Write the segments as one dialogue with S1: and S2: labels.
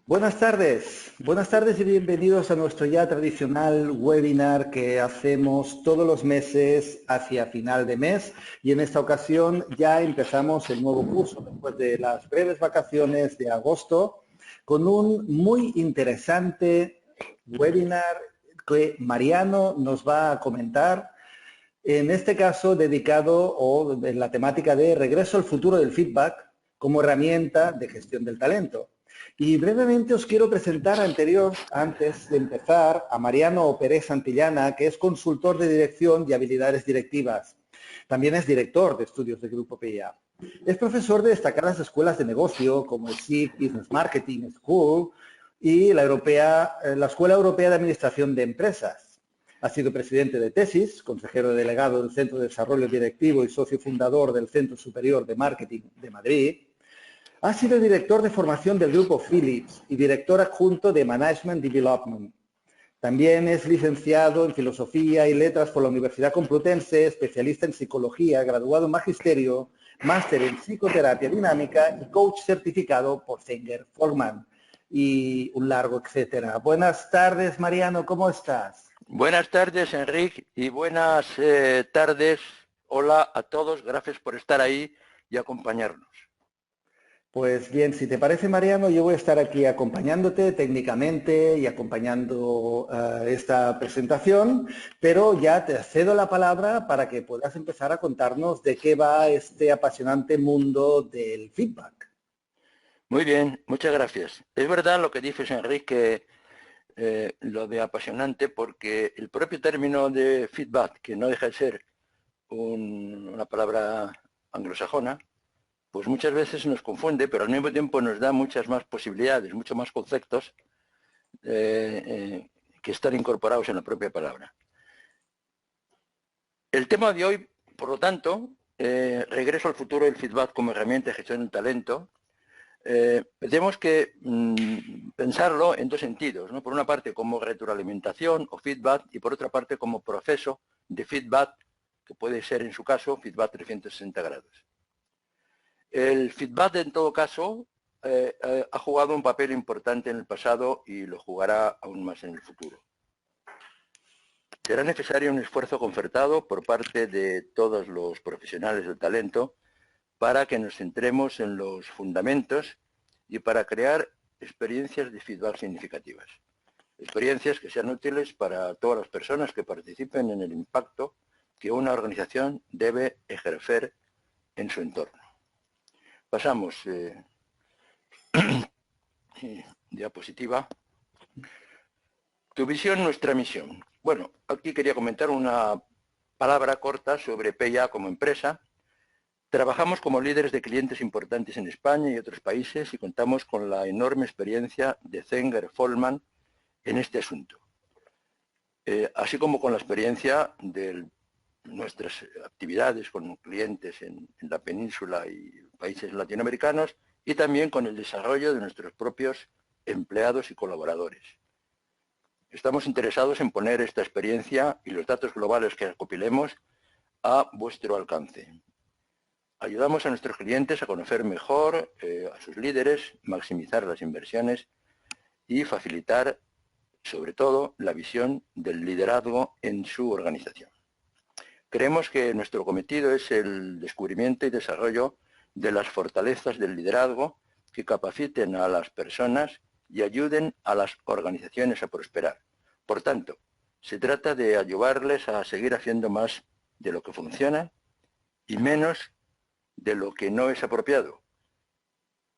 S1: Buenas tardes y bienvenidos a nuestro ya tradicional webinar que hacemos todos los meses hacia final de mes y en esta ocasión ya empezamos el nuevo curso después de las breves vacaciones de agosto con un muy interesante webinar que Mariano nos va a comentar, en este caso dedicado o en la temática de regreso al futuro del feedback como herramienta de gestión del talento. Y brevemente os quiero presentar antes de empezar, a Mariano Pérez Santillana, que es consultor de dirección y habilidades directivas. También es director de estudios del Grupo PIA. Es profesor de destacadas escuelas de negocio como el SIG Business Marketing School y la Escuela Europea de Administración de Empresas. Ha sido presidente de tesis, consejero delegado del Centro de Desarrollo Directivo y socio fundador del Centro Superior de Marketing de Madrid. Ha sido director de formación del Grupo Philips y director adjunto de Management Development. También es licenciado en Filosofía y Letras por la Universidad Complutense, especialista en Psicología, graduado en Magisterio, máster en Psicoterapia Dinámica y coach certificado por Zenger Foreman y un largo etcétera. Buenas tardes, Mariano, ¿cómo estás?
S2: Buenas tardes, Enrique, y buenas tardes. Hola a todos, gracias por estar ahí y acompañarnos.
S1: Pues bien, si te parece, Mariano, yo voy a estar aquí acompañándote técnicamente y acompañando esta presentación, pero ya te cedo la palabra para que puedas empezar a contarnos de qué va este apasionante mundo del feedback.
S2: Muy bien, muchas gracias. Es verdad lo que dices, Enrique, lo de apasionante, porque el propio término de feedback, que no deja de ser una palabra anglosajona, pues muchas veces nos confunde, pero al mismo tiempo nos da muchas más posibilidades, muchos más conceptos que están incorporados en la propia palabra. El tema de hoy, por lo tanto, regreso al futuro del feedback como herramienta de gestión del talento. Tenemos que pensarlo en dos sentidos, ¿no? Por una parte como retroalimentación o feedback y por otra parte como proceso de feedback, que puede ser en su caso feedback 360 grados. El feedback en todo caso ha jugado un papel importante en el pasado y lo jugará aún más en el futuro. Será necesario un esfuerzo concertado por parte de todos los profesionales del talento para que nos centremos en los fundamentos y para crear experiencias de feedback significativas. Experiencias que sean útiles para todas las personas que participen en el impacto que una organización debe ejercer en su entorno. Pasamos diapositiva. Tu visión, nuestra misión. Bueno, aquí quería comentar una palabra corta sobre PIA como empresa. Trabajamos como líderes de clientes importantes en España y otros países y contamos con la enorme experiencia de Zenger Foreman en este asunto, así como con la experiencia de nuestras actividades con clientes en la península y países latinoamericanos y también con el desarrollo de nuestros propios empleados y colaboradores. Estamos interesados en poner esta experiencia y los datos globales que recopilemos a vuestro alcance. Ayudamos a nuestros clientes a conocer mejor a sus líderes, maximizar las inversiones y facilitar, sobre todo, la visión del liderazgo en su organización. Creemos que nuestro cometido es el descubrimiento y desarrollo de las fortalezas del liderazgo que capaciten a las personas y ayuden a las organizaciones a prosperar. Por tanto, se trata de ayudarles a seguir haciendo más de lo que funciona y menos de lo que no es apropiado,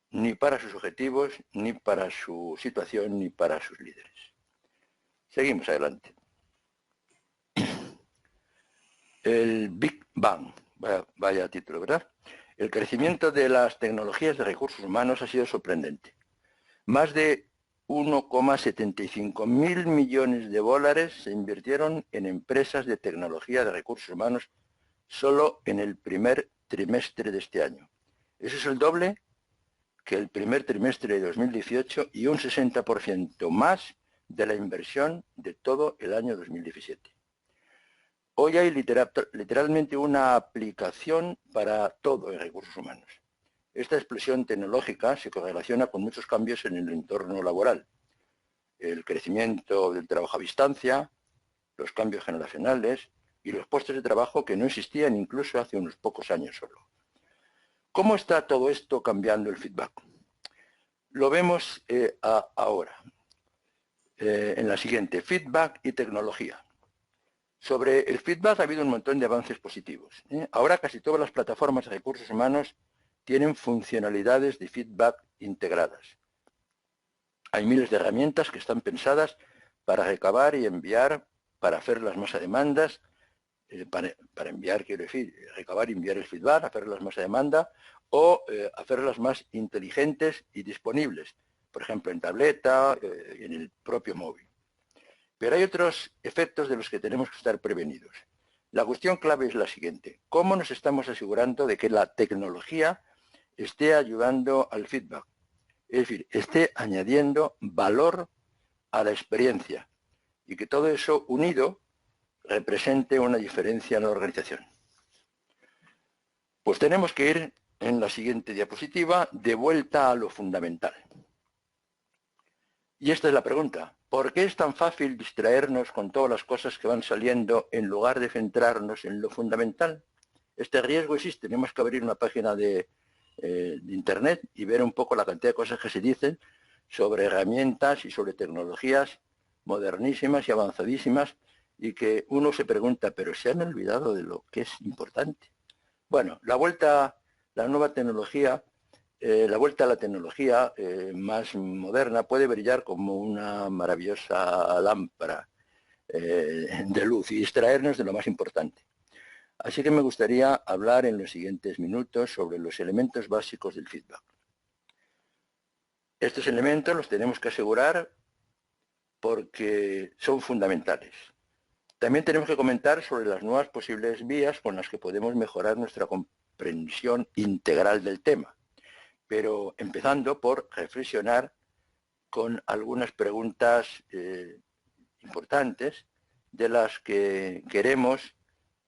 S2: ni para sus objetivos, ni para su situación, ni para sus líderes. Seguimos adelante. El Big Bang, vaya título, ¿verdad? El crecimiento de las tecnologías de recursos humanos ha sido sorprendente. Más de 1,75 mil millones de dólares se invirtieron en empresas de tecnología de recursos humanos solo en el primer trimestre de este año. Eso es el doble que el primer trimestre de 2018 y un 60% más de la inversión de todo el año 2017. Hoy hay literalmente una aplicación para todo en recursos humanos. Esta explosión tecnológica se correlaciona con muchos cambios en el entorno laboral. El crecimiento del trabajo a distancia, los cambios generacionales y los puestos de trabajo que no existían incluso hace unos pocos años solo. ¿Cómo está todo esto cambiando el feedback? Lo vemos ahora, en la siguiente, feedback y tecnología. Sobre el feedback ha habido un montón de avances positivos. Ahora casi todas las plataformas de recursos humanos tienen funcionalidades de feedback integradas. Hay miles de herramientas que están pensadas para recabar y enviar, para hacer las masas de demandas, para enviar, quiero decir, recabar y enviar el feedback, hacerlas más a demanda o hacerlas más inteligentes y disponibles, por ejemplo en tableta, en el propio móvil. Pero hay otros efectos de los que tenemos que estar prevenidos. La cuestión clave es la siguiente: ¿cómo nos estamos asegurando de que la tecnología esté ayudando al feedback? Es decir, esté añadiendo valor a la experiencia y que todo eso unido represente una diferencia en la organización. Pues tenemos que ir en la siguiente diapositiva de vuelta a lo fundamental. Y esta es la pregunta: ¿por qué es tan fácil distraernos con todas las cosas que van saliendo en lugar de centrarnos en lo fundamental? Este riesgo existe. Tenemos que abrir una página de Internet y ver un poco la cantidad de cosas que se dicen sobre herramientas y sobre tecnologías modernísimas y avanzadísimas, y que uno se pregunta, ¿pero se han olvidado de lo que es importante? Bueno, la vuelta a la tecnología más moderna puede brillar como una maravillosa lámpara de luz y distraernos de lo más importante. Así que me gustaría hablar en los siguientes minutos sobre los elementos básicos del feedback. Estos elementos los tenemos que asegurar porque son fundamentales. También tenemos que comentar sobre las nuevas posibles vías con las que podemos mejorar nuestra comprensión integral del tema, pero empezando por reflexionar con algunas preguntas importantes de las que queremos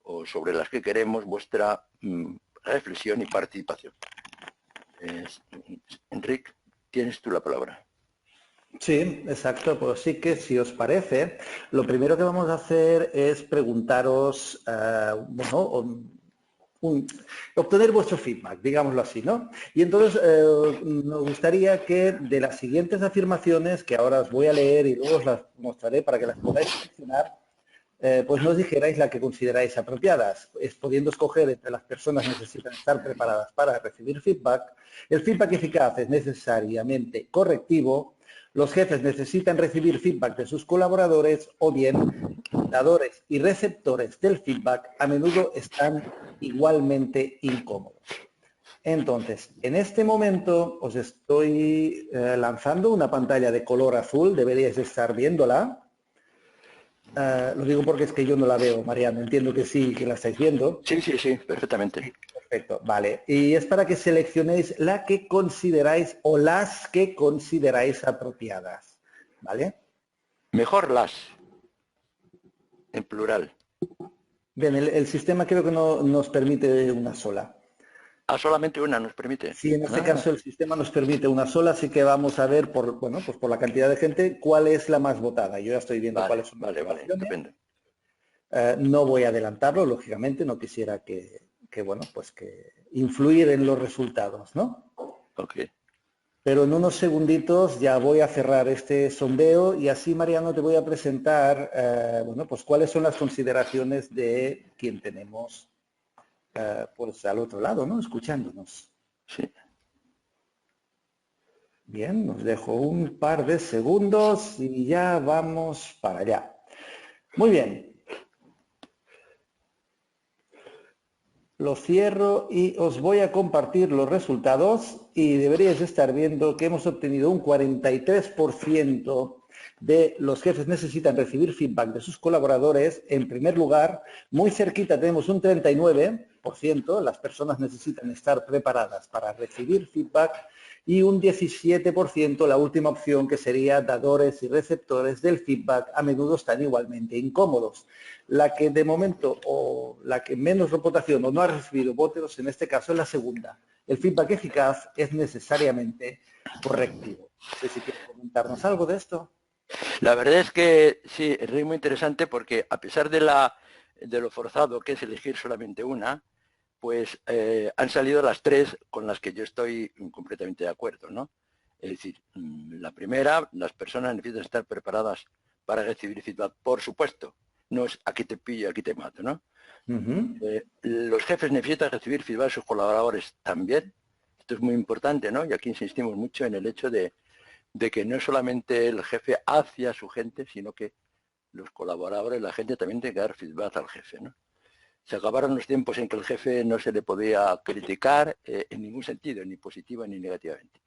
S2: o sobre las que queremos vuestra reflexión y participación. Enrique, tienes tú la palabra.
S1: Sí, exacto. Pues sí que, si os parece, lo primero que vamos a hacer es preguntaros, obtener vuestro feedback, digámoslo así, ¿no? Y entonces nos gustaría que de las siguientes afirmaciones, que ahora os voy a leer y luego os las mostraré para que las podáis seleccionar, pues nos dijerais la que consideráis apropiadas, pudiendo escoger entre las personas que necesitan estar preparadas para recibir feedback. El feedback eficaz es necesariamente correctivo. Los jefes necesitan recibir feedback de sus colaboradores, o bien dadores y receptores del feedback a menudo están igualmente incómodos. Entonces, en este momento os estoy lanzando una pantalla de color azul, deberíais estar viéndola. Lo digo porque es que yo no la veo, Mariano. Entiendo que sí, que la estáis viendo.
S2: Sí, perfectamente.
S1: Perfecto, vale. Y es para que seleccionéis la que consideráis o las que consideráis apropiadas, ¿vale?
S2: Mejor las, en plural.
S1: Bien, el sistema creo que no nos permite una sola.
S2: Solamente una nos permite.
S1: Sí, en este caso el sistema nos permite una sola, así que vamos a ver por la cantidad de gente cuál es la más votada. Yo ya estoy viendo cuáles son las
S2: votaciones. Estupendo.
S1: No voy a adelantarlo, lógicamente, no quisiera que influir en los resultados, ¿no?
S2: Ok.
S1: Pero en unos segunditos ya voy a cerrar este sondeo y así, Mariano, te voy a presentar, pues cuáles son las consideraciones de quien tenemos pues al otro lado, ¿no? Escuchándonos.
S2: Sí.
S1: Bien, nos dejo un par de segundos y ya vamos para allá. Muy bien. Lo cierro y os voy a compartir los resultados y deberíais estar viendo que hemos obtenido un 43% de los jefes necesitan recibir feedback de sus colaboradores. En primer lugar, muy cerquita tenemos un 39%, las personas necesitan estar preparadas para recibir feedback. y un 17% la última opción, que sería dadores y receptores del feedback, a menudo están igualmente incómodos. La que de momento, o la que menos reputación o no ha recibido votos, en este caso es la segunda. El feedback eficaz es necesariamente correctivo. No sé si quieres comentarnos algo de esto.
S2: La verdad es que sí, es muy interesante porque a pesar de lo forzado que es elegir solamente una, pues han salido las tres con las que yo estoy completamente de acuerdo, ¿no? Es decir, la primera, las personas necesitan estar preparadas para recibir feedback, por supuesto. No es aquí te pillo, aquí te mato, ¿no? Los jefes necesitan recibir feedback de sus colaboradores también. Esto es muy importante, ¿no? Y aquí insistimos mucho en el hecho de que no es solamente el jefe hacia su gente, sino que los colaboradores, la gente también tiene que dar feedback al jefe, ¿no? Se acabaron los tiempos en que el jefe no se le podía criticar en ningún sentido, ni positiva ni negativamente.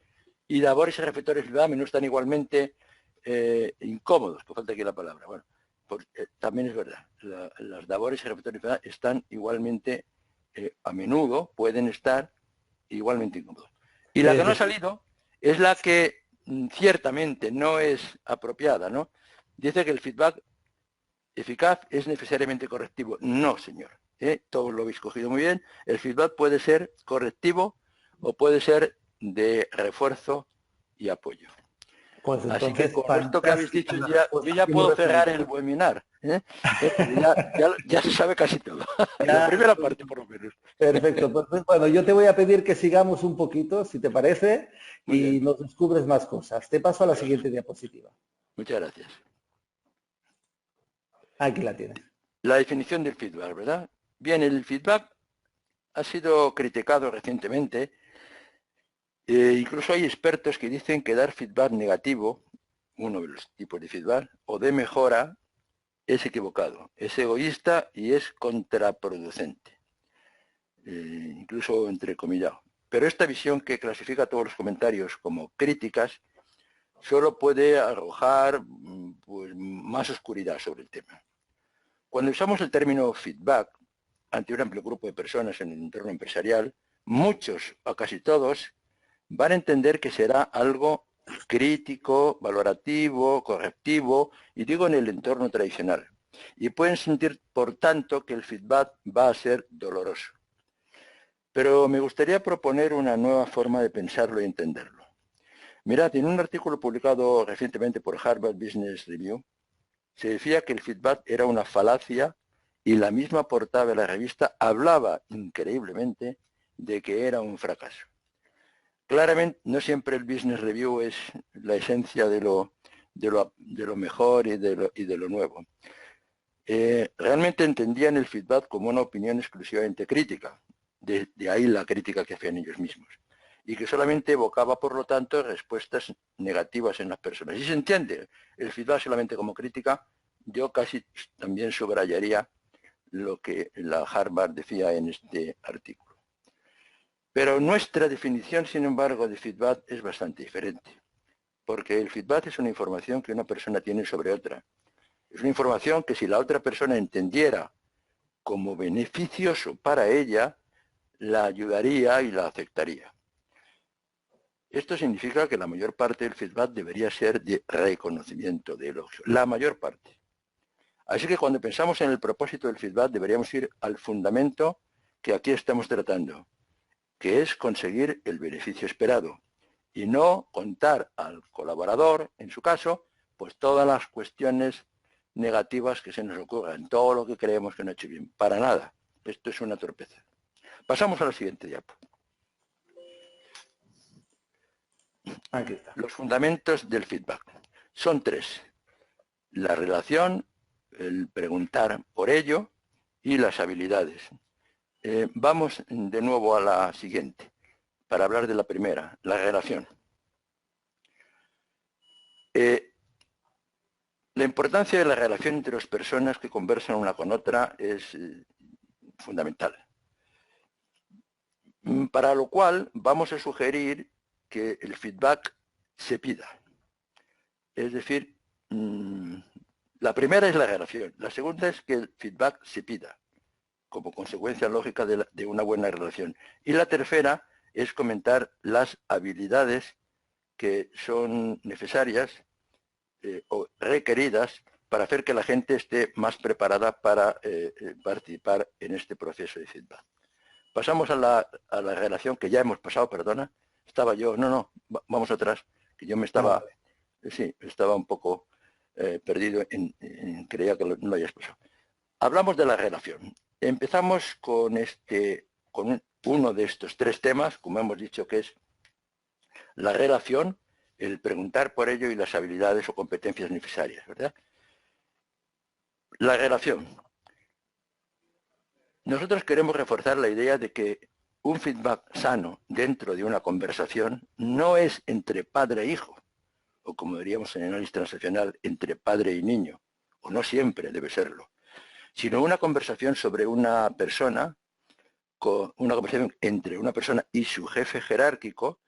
S2: Y labores y reflectores no están igualmente incómodos, que falta aquí la palabra. Bueno, también es verdad, las labores y reflectores están igualmente, a menudo pueden estar igualmente incómodos. Y la que no ha salido es la que ciertamente no es apropiada, ¿no? Dice que el feedback eficaz es necesariamente correctivo. No, señor. Todos lo habéis cogido muy bien. El feedback puede ser correctivo o puede ser de refuerzo y apoyo.
S1: Pues
S2: Así que
S1: entonces,
S2: con esto que habéis dicho, yo ya
S1: que hemos
S2: puedo cerrar
S1: recibido.
S2: el webinar. Ya se sabe casi todo. La
S1: Ya,
S2: primera parte, por lo menos.
S1: perfecto. Pues, bueno, yo te voy a pedir que sigamos un poquito, si te parece,
S2: Muy
S1: y
S2: bien.
S1: nos descubres más cosas. Te paso a la siguiente diapositiva.
S2: Muchas gracias.
S1: Aquí la tienes.
S2: La definición del feedback, ¿verdad? Bien, el feedback ha sido criticado recientemente. Incluso hay expertos que dicen que dar feedback negativo, uno de los tipos de feedback, o de mejora, es equivocado, es egoísta y es contraproducente. Incluso entrecomillado. Pero esta visión, que clasifica todos los comentarios como críticas, solo puede arrojar pues, más oscuridad sobre el tema. Cuando usamos el término feedback ante un amplio grupo de personas en el entorno empresarial, muchos o casi todos van a entender que será algo crítico, valorativo, correctivo, y digo en el entorno tradicional. Y pueden sentir, por tanto, que el feedback va a ser doloroso. Pero me gustaría proponer una nueva forma de pensarlo y entenderlo. Mirad, en un artículo publicado recientemente por Harvard Business Review, se decía que el feedback era una falacia y la misma portada de la revista hablaba increíblemente de que era un fracaso. Claramente, no siempre el Business Review es la esencia de lo mejor y de lo nuevo. Realmente entendían el feedback como una opinión exclusivamente crítica, de ahí la crítica que hacían ellos mismos, y que solamente evocaba, por lo tanto, respuestas negativas en las personas. Si se entiende el feedback solamente como crítica, yo casi también subrayaría lo que la Harvard decía en este artículo. Pero nuestra definición, sin embargo, de feedback es bastante diferente, porque el feedback es una información que una persona tiene sobre otra. Es una información que si la otra persona entendiera como beneficioso para ella, la ayudaría y la aceptaría. Esto significa que la mayor parte del feedback debería ser de reconocimiento, de elogio. La mayor parte. Así que cuando pensamos en el propósito del feedback, deberíamos ir al fundamento que aquí estamos tratando, que es conseguir el beneficio esperado y no contar al colaborador, en su caso, pues todas las cuestiones negativas que se nos ocurran, todo lo que creemos que no ha hecho bien. Para nada. Esto es una torpeza. Pasamos a la siguiente diapo.
S1: Aquí está.
S2: Los fundamentos del feedback. Son tres. La relación, el preguntar por ello y las habilidades. Vamos de nuevo a la siguiente, para hablar de la primera, la relación. La importancia de la relación entre las personas que conversan una con otra es fundamental. Para lo cual vamos a sugerir que el feedback se pida. Es decir, la primera es la relación. La segunda es que el feedback se pida como consecuencia lógica de una buena relación. Y la tercera es comentar las habilidades que son necesarias o requeridas para hacer que la gente esté más preparada para participar en este proceso de feedback. Pasamos a la relación que ya hemos pasado, perdona. Estaba yo, vamos atrás, que yo me estaba, sí, estaba un poco perdido, creía que no lo hayas pasado. Hablamos de la relación. Empezamos con uno de estos tres temas, como hemos dicho, que es la relación, el preguntar por ello y las habilidades o competencias necesarias, ¿verdad? La relación. Nosotros queremos reforzar la idea de que un feedback sano dentro de una conversación no es entre padre e hijo, o como diríamos en análisis transaccional, entre padre y niño, o no siempre debe serlo, sino una conversación sobre una persona, una conversación entre una persona y su jefe jerárquico,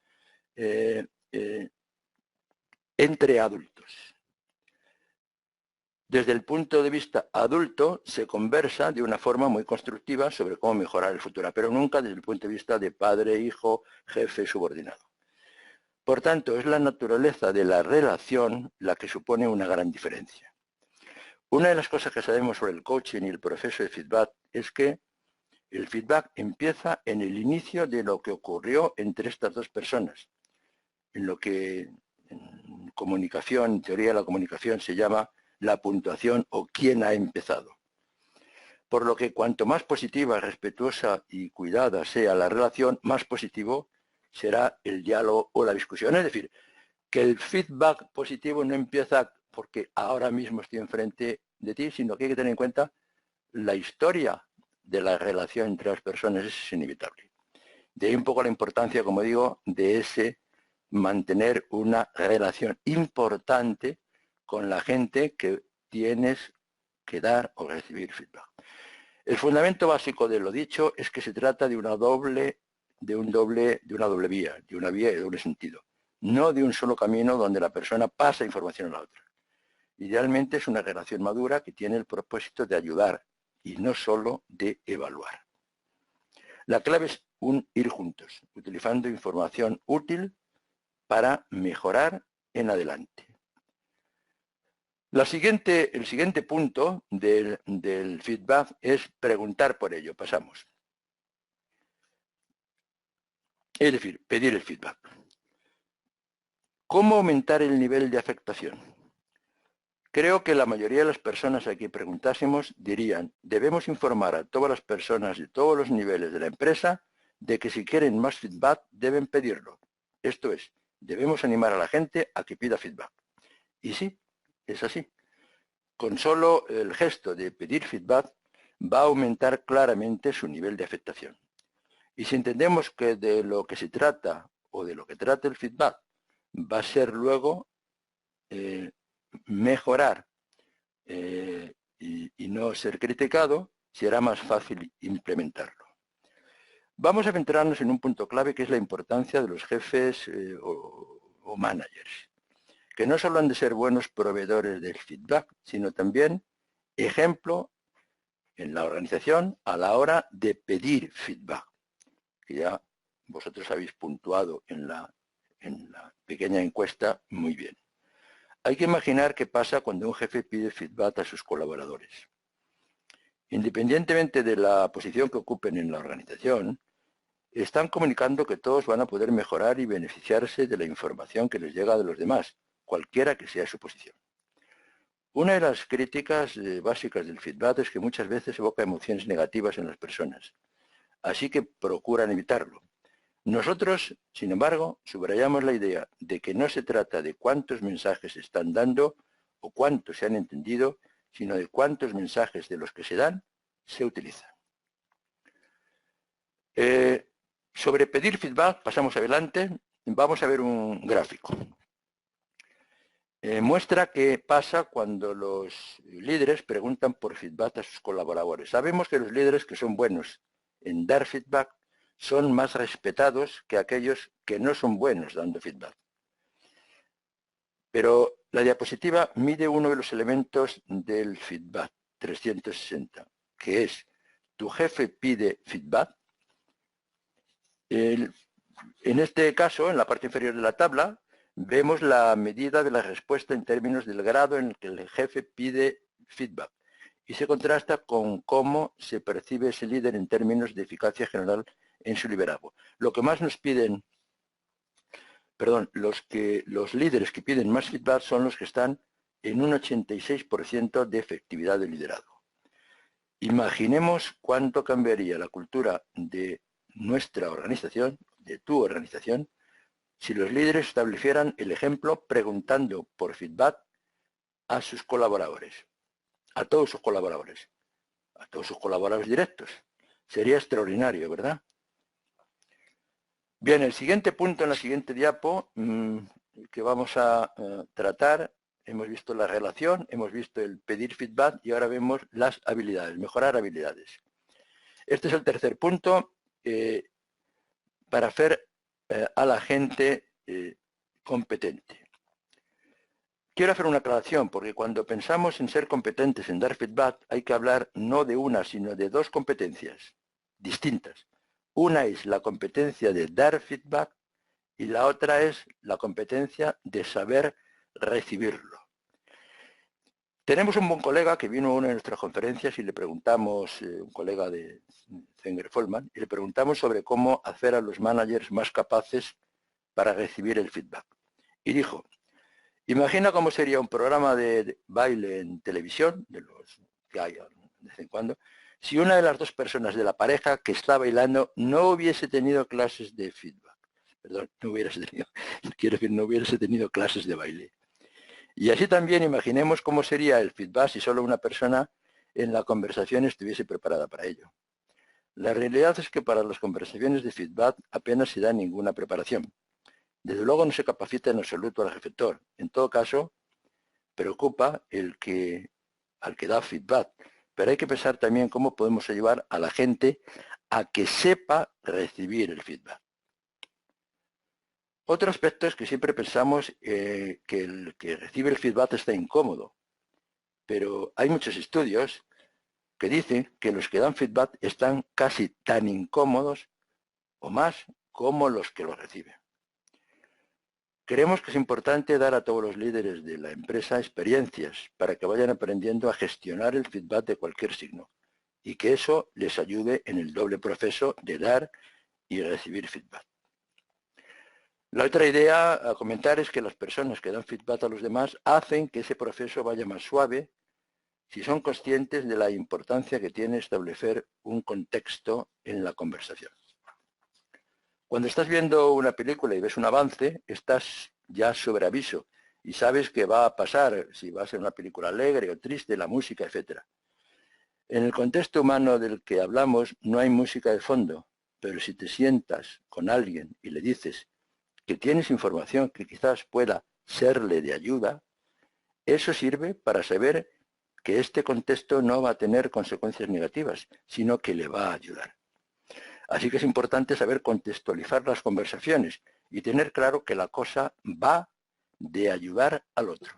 S2: entre adultos. Desde el punto de vista adulto se conversa de una forma muy constructiva sobre cómo mejorar el futuro, pero nunca desde el punto de vista de padre, hijo, jefe, subordinado. Por tanto, es la naturaleza de la relación la que supone una gran diferencia. Una de las cosas que sabemos sobre el coaching y el proceso de feedback es que el feedback empieza en el inicio de lo que ocurrió entre estas dos personas, en lo que en comunicación, en teoría de la comunicación, se llama la puntuación o quién ha empezado. Por lo que cuanto más positiva, respetuosa y cuidada sea la relación, más positivo será el diálogo o la discusión. Es decir, que el feedback positivo no empieza porque ahora mismo estoy enfrente de ti, sino que hay que tener en cuenta la historia de la relación entre las personas. Eso es inevitable. De ahí un poco la importancia, como digo, de ese mantener una relación importante con la gente que tienes que dar o recibir feedback. El fundamento básico de lo dicho es que se trata de una doble vía, de una vía de doble sentido, no de un solo camino donde la persona pasa información a la otra. Idealmente es una relación madura que tiene el propósito de ayudar y no solo de evaluar. La clave es ir juntos, utilizando información útil para mejorar en adelante. El siguiente punto del feedback es preguntar por ello. Pasamos. Es decir, pedir el feedback. ¿Cómo aumentar el nivel de afectación? Creo que la mayoría de las personas a quien preguntásemos dirían, debemos informar a todas las personas de todos los niveles de la empresa de que si quieren más feedback deben pedirlo. Esto es, debemos animar a la gente a que pida feedback. Y sí, es así. Con solo el gesto de pedir feedback va a aumentar claramente su nivel de afectación. Y si entendemos que de lo que se trata o de lo que trata el feedback va a ser luego mejorar y no ser criticado, será más fácil implementarlo. Vamos a centrarnos en un punto clave que es la importancia de los jefes o managers, que no solo han de ser buenos proveedores del feedback, sino también ejemplo en la organización a la hora de pedir feedback, que ya vosotros habéis puntuado en la pequeña encuesta muy bien. Hay que imaginar qué pasa cuando un jefe pide feedback a sus colaboradores. Independientemente de la posición que ocupen en la organización, están comunicando que todos van a poder mejorar y beneficiarse de la información que les llega de los demás, cualquiera que sea su posición. Una de las críticas básicas del feedback es que muchas veces evoca emociones negativas en las personas, así que procuran evitarlo. Nosotros, sin embargo, subrayamos la idea de que no se trata de cuántos mensajes se están dando o cuántos se han entendido, sino de cuántos mensajes de los que se dan se utilizan. Sobre pedir feedback, pasamos adelante, vamos a ver un gráfico. Muestra qué pasa cuando los líderes preguntan por feedback a sus colaboradores. Sabemos que los líderes que son buenos en dar feedback son más respetados que aquellos que no son buenos dando feedback. Pero la diapositiva mide uno de los elementos del feedback 360, que es, ¿tu jefe pide feedback? El En este caso, en la parte inferior de la tabla, vemos la medida de la respuesta en términos del grado en el que el jefe pide feedback y se contrasta con cómo se percibe ese líder en términos de eficacia general en su liderazgo. Lo que más nos piden, los líderes que piden más feedback son los que están en un 86% de efectividad de liderazgo. Imaginemos cuánto cambiaría la cultura de nuestra organización, de tu organización, si los líderes establecieran el ejemplo preguntando por feedback a sus colaboradores, a todos sus colaboradores directos. Sería extraordinario, ¿verdad? Bien, el siguiente punto en la siguiente diapo que vamos a tratar, hemos visto la relación, hemos visto el pedir feedback y ahora vemos las habilidades, mejorar habilidades. Este es el tercer punto para hacer a la gente competente. Quiero hacer una aclaración, porque cuando pensamos en ser competentes en dar feedback, hay que hablar no de una, sino de dos competencias distintas. Una es la competencia de dar feedback y la otra es la competencia de saber recibirlo. Tenemos un buen colega que vino a una de nuestras conferencias y le preguntamos, un colega de Zenger-Follman, y le preguntamos sobre cómo hacer a los managers más capaces para recibir el feedback. Y dijo, imagina cómo sería un programa de baile en televisión, de los que hay de vez en cuando, si una de las dos personas de la pareja que está bailando no hubiese tenido clases de feedback. Perdón, no hubiese tenido clases de baile. Y así también imaginemos cómo sería el feedback si solo una persona en la conversación estuviese preparada para ello. La realidad es que para las conversaciones de feedback apenas se da ninguna preparación. Desde luego no se capacita en absoluto al receptor. En todo caso, preocupa al que da feedback. Pero hay que pensar también cómo podemos ayudar a la gente a que sepa recibir el feedback. Otro aspecto es que siempre pensamos que el que recibe el feedback está incómodo. Pero hay muchos estudios que dicen que los que dan feedback están casi tan incómodos o más como los que lo reciben. Creemos que es importante dar a todos los líderes de la empresa experiencias para que vayan aprendiendo a gestionar el feedback de cualquier signo y que eso les ayude en el doble proceso de dar y recibir feedback. La otra idea a comentar es que las personas que dan feedback a los demás hacen que ese proceso vaya más suave si son conscientes de la importancia que tiene establecer un contexto en la conversación. Cuando estás viendo una película y ves un avance, estás ya sobre aviso y sabes qué va a pasar, si va a ser una película alegre o triste, la música, etc. En el contexto humano del que hablamos no hay música de fondo, pero si te sientas con alguien y le dices que tienes información que quizás pueda serle de ayuda, eso sirve para saber que este contexto no va a tener consecuencias negativas, sino que le va a ayudar. Así que es importante saber contextualizar las conversaciones y tener claro que la cosa va de ayudar al otro.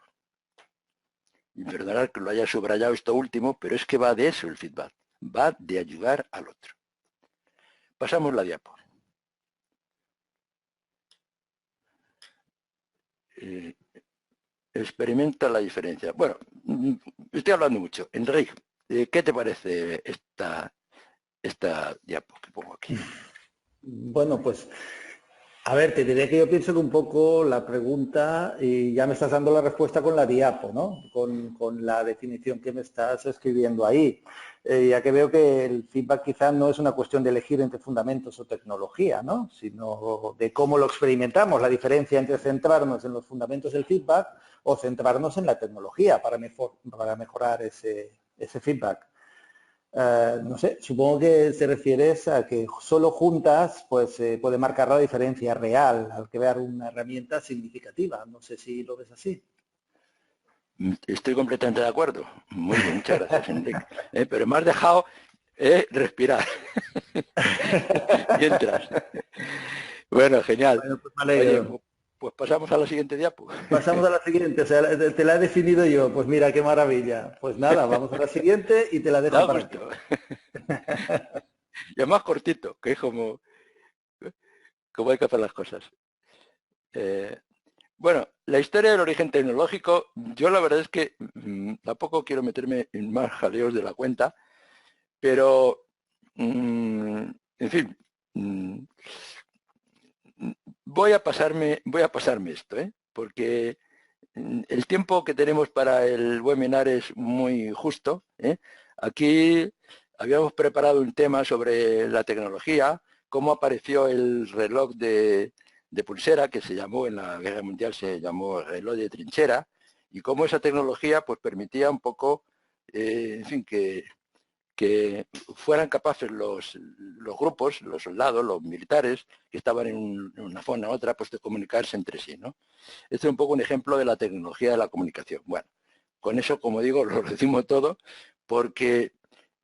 S2: Y perdonad que lo haya subrayado esto último, pero es que va de eso el feedback. Va de ayudar al otro. Pasamos la diapo. Experimenta la diferencia. Bueno, estoy hablando mucho. Enrique, ¿qué te parece esta diapo que pongo aquí?
S1: Bueno, pues, a ver, te diré que yo pienso que un poco la pregunta, y ya me estás dando la respuesta con la diapo, ¿no? Con la definición que me estás escribiendo ahí. Ya que veo que el feedback quizás no es una cuestión de elegir entre fundamentos o tecnología, ¿no? Sino de cómo lo experimentamos, la diferencia entre centrarnos en los fundamentos del feedback o centrarnos en la tecnología para mejorar ese feedback. No sé, supongo que te refieres a que solo juntas pues puede marcar la diferencia real al crear una herramienta significativa. No sé si lo ves así.
S2: Estoy completamente de acuerdo. Muy bien, muchas gracias, Enrique. Pero me has dejado respirar. Mientras. Bueno, genial.
S1: Bueno, pues me
S2: Oye,
S1: alegro.
S2: pues pasamos a la siguiente diapo.
S1: Pasamos a la siguiente, o sea, te la he definido yo. Pues mira, qué maravilla. Pues nada, vamos a la siguiente y te la dejo
S2: Da
S1: para ti.
S2: gusto. Y es más cortito, que es como cómo hay que hacer las cosas. Bueno, la historia del origen tecnológico, yo la verdad es que tampoco quiero meterme en más jaleos de la cuenta, pero, en fin, voy a pasarme esto, porque el tiempo que tenemos para el webinar es muy justo. Aquí habíamos preparado un tema sobre la tecnología, cómo apareció el reloj de pulsera, que se llamó en la Guerra Mundial, se llamó reloj de trinchera, y cómo esa tecnología pues permitía un poco, en fin, que fueran capaces los grupos, los soldados, los militares, que estaban en una zona u otra, pues de comunicarse entre sí, ¿no? Este es un poco un ejemplo de la tecnología de la comunicación. Bueno, con eso, como digo, lo decimos todo, porque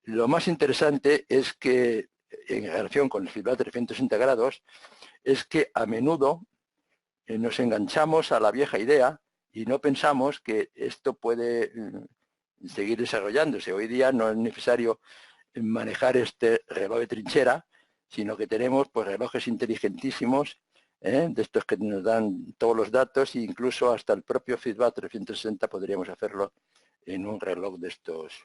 S2: lo más interesante es que, en relación con el feedback 360 grados, es que a menudo nos enganchamos a la vieja idea y no pensamos que esto puede seguir desarrollándose. Hoy día no es necesario manejar este reloj de trinchera, sino que tenemos pues relojes inteligentísimos, de estos que nos dan todos los datos, e incluso hasta el propio feedback 360 podríamos hacerlo en un reloj de estos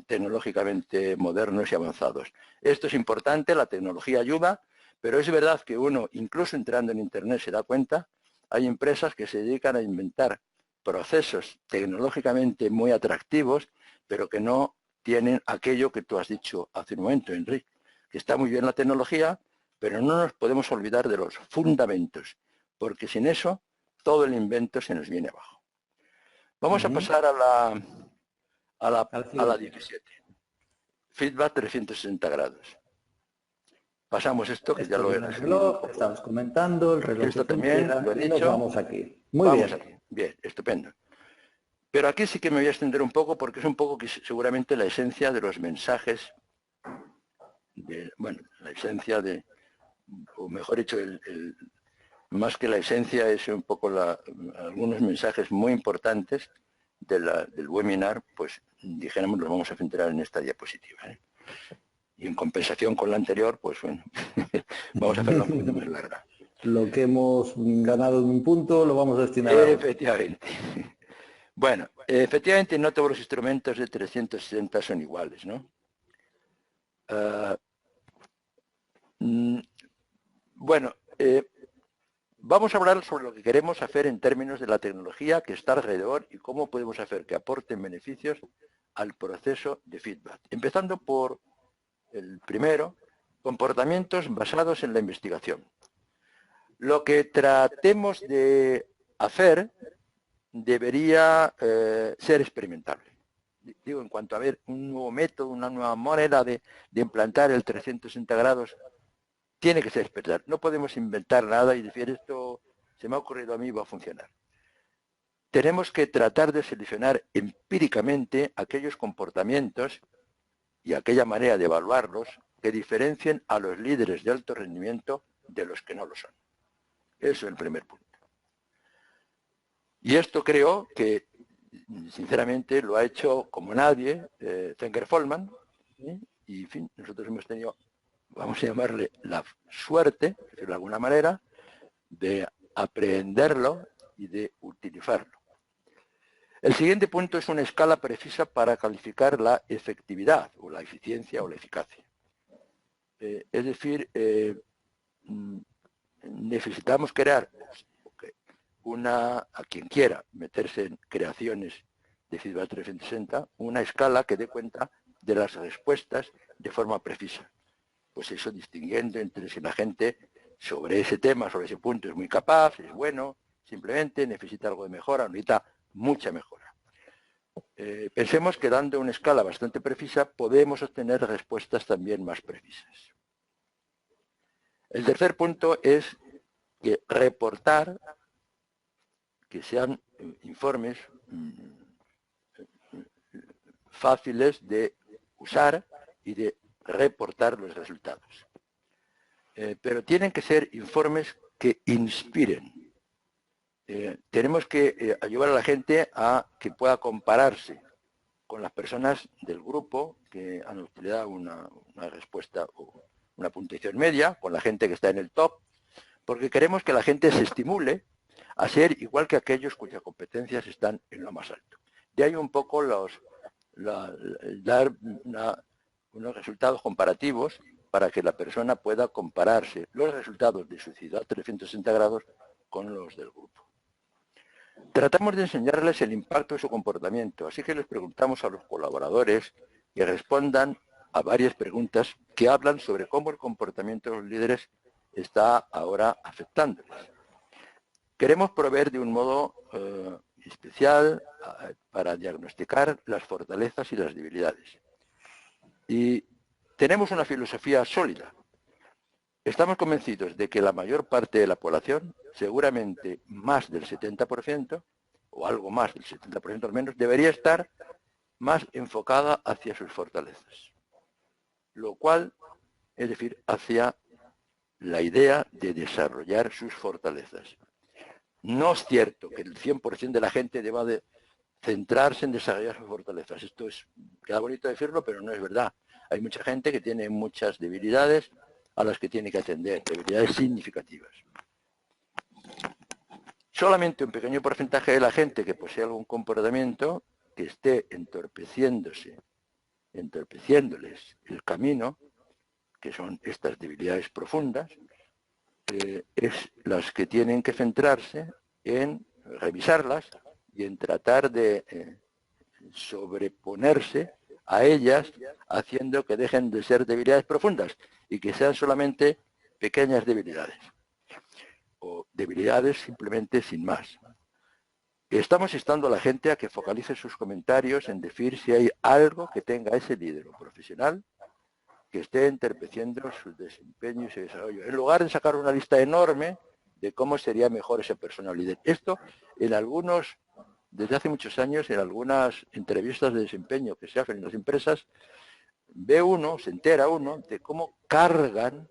S2: tecnológicamente modernos y avanzados. Esto es importante, la tecnología ayuda, pero es verdad que uno, incluso entrando en Internet, se da cuenta, hay empresas que se dedican a inventar procesos tecnológicamente muy atractivos, pero que no tienen aquello que tú has dicho hace un momento, Enrique, que está muy bien la tecnología, pero no nos podemos olvidar de los fundamentos, porque sin eso todo el invento se nos viene abajo. Vamos a pasar a la 17. Feedback 360 grados. Pasamos esto, que ya lo he resumido.
S1: Estamos comentando, el reloj
S2: esto también lo he dicho.
S1: Nos vamos aquí. Muy bien.
S2: Aquí. Bien, estupendo. Pero aquí sí que me voy a extender un poco, porque es un poco que seguramente la esencia de los mensajes, la esencia de, o mejor dicho, más que la esencia es un poco algunos mensajes muy importantes del webinar, pues dijéramos, los vamos a centrar en esta diapositiva. Y en compensación con la anterior, pues bueno, vamos a hacerla un poquito más larga.
S1: Lo que hemos ganado en un punto lo vamos a destinar a...
S2: Efectivamente. Bueno, efectivamente no todos los instrumentos de 360 son iguales, ¿no? Bueno, vamos a hablar sobre lo que queremos hacer en términos de la tecnología que está alrededor y cómo podemos hacer que aporten beneficios al proceso de feedback. Empezando por el primero, comportamientos basados en la investigación. Lo que tratemos de hacer debería ser experimentable. Digo, en cuanto a ver un nuevo método, una nueva manera de implantar el 360 grados, tiene que ser experimental. No podemos inventar nada y decir esto se me ha ocurrido a mí y va a funcionar. Tenemos que tratar de seleccionar empíricamente aquellos comportamientos y aquella manera de evaluarlos que diferencien a los líderes de alto rendimiento de los que no lo son. Eso es el primer punto. Y esto creo que, sinceramente, lo ha hecho como nadie Zenger-Folman, y, en fin, nosotros hemos tenido, vamos a llamarle, la suerte, de alguna manera, de aprenderlo y de utilizarlo. El siguiente punto es una escala precisa para calificar la efectividad, o la eficiencia, o la eficacia. Es decir, necesitamos crear a quien quiera meterse en creaciones de feedback 360, una escala que dé cuenta de las respuestas de forma precisa. Pues eso, distinguiendo entre si la gente sobre ese tema, sobre ese punto, es muy capaz, es bueno, simplemente necesita algo de mejora, necesita mucha mejora. Pensemos que dando una escala bastante precisa podemos obtener respuestas también más precisas. El tercer punto es que reportar, que sean informes fáciles de usar y de reportar los resultados. Pero tienen que ser informes que inspiren. Tenemos que ayudar a la gente a que pueda compararse con las personas del grupo que han utilizado una respuesta o una puntuación media con la gente que está en el top, porque queremos que la gente se estimule a ser igual que aquellos cuyas competencias están en lo más alto. De ahí un poco dar unos resultados comparativos para que la persona pueda compararse los resultados de su ciudad 360 grados con los del grupo. Tratamos de enseñarles el impacto de su comportamiento, así que les preguntamos a los colaboradores que respondan a varias preguntas que hablan sobre cómo el comportamiento de los líderes está ahora afectándoles. Queremos proveer de un modo especial para diagnosticar las fortalezas y las debilidades. Y tenemos una filosofía sólida. Estamos convencidos de que la mayor parte de la población, seguramente más del 70%, o algo más del 70% al menos, debería estar más enfocada hacia sus fortalezas. Lo cual, es decir, hacia la idea de desarrollar sus fortalezas. No es cierto que el 100% de la gente deba de centrarse en desarrollar sus fortalezas. Esto queda bonito decirlo, pero no es verdad. Hay mucha gente que tiene muchas debilidades a las que tiene que atender, debilidades significativas. Solamente un pequeño porcentaje de la gente que posee algún comportamiento que esté entorpeciéndoles el camino, que son estas debilidades profundas, es las que tienen que centrarse en revisarlas y en tratar de sobreponerse a ellas, haciendo que dejen de ser debilidades profundas y que sean solamente pequeñas debilidades o debilidades simplemente sin más. Estamos instando a la gente a que focalice sus comentarios en decir si hay algo que tenga ese líder profesional que esté entorpeciendo su desempeño y su desarrollo, en lugar de sacar una lista enorme de cómo sería mejor esa persona líder. Esto, desde hace muchos años, en algunas entrevistas de desempeño que se hacen en las empresas, se entera uno de cómo cargan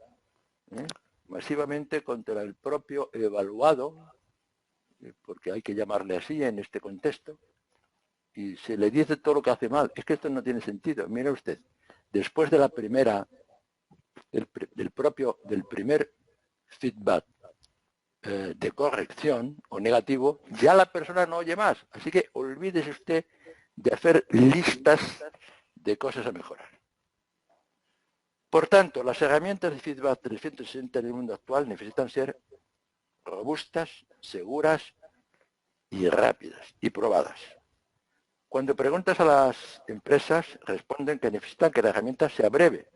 S2: masivamente contra el propio evaluado, porque hay que llamarle así en este contexto, y se le dice todo lo que hace mal. Es que esto no tiene sentido. Mire usted, después de del primer feedback de corrección o negativo, ya la persona no oye más. Así que olvídese usted de hacer listas de cosas a mejorar. Por tanto, las herramientas de feedback 360 en el mundo actual necesitan ser robustas, seguras y rápidas y probadas. Cuando preguntas a las empresas, responden que necesitan que la herramienta sea breve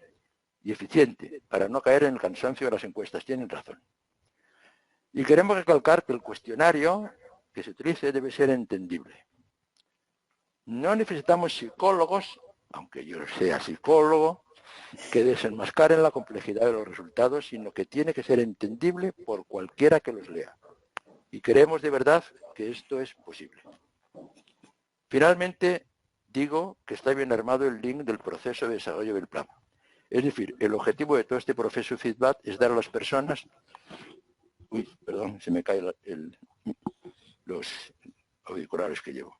S2: y eficiente para no caer en el cansancio de las encuestas. Tienen razón. Y queremos recalcar que el cuestionario que se utilice debe ser entendible. No necesitamos psicólogos, aunque yo sea psicólogo, que desenmascaren la complejidad de los resultados, sino que tiene que ser entendible por cualquiera que los lea. Y creemos de verdad que esto es posible. Finalmente, digo que está bien armado el link del proceso de desarrollo del plan. Es decir, el objetivo de todo este proceso de feedback es dar a las personas... Uy, perdón, se me caen los auriculares que llevo.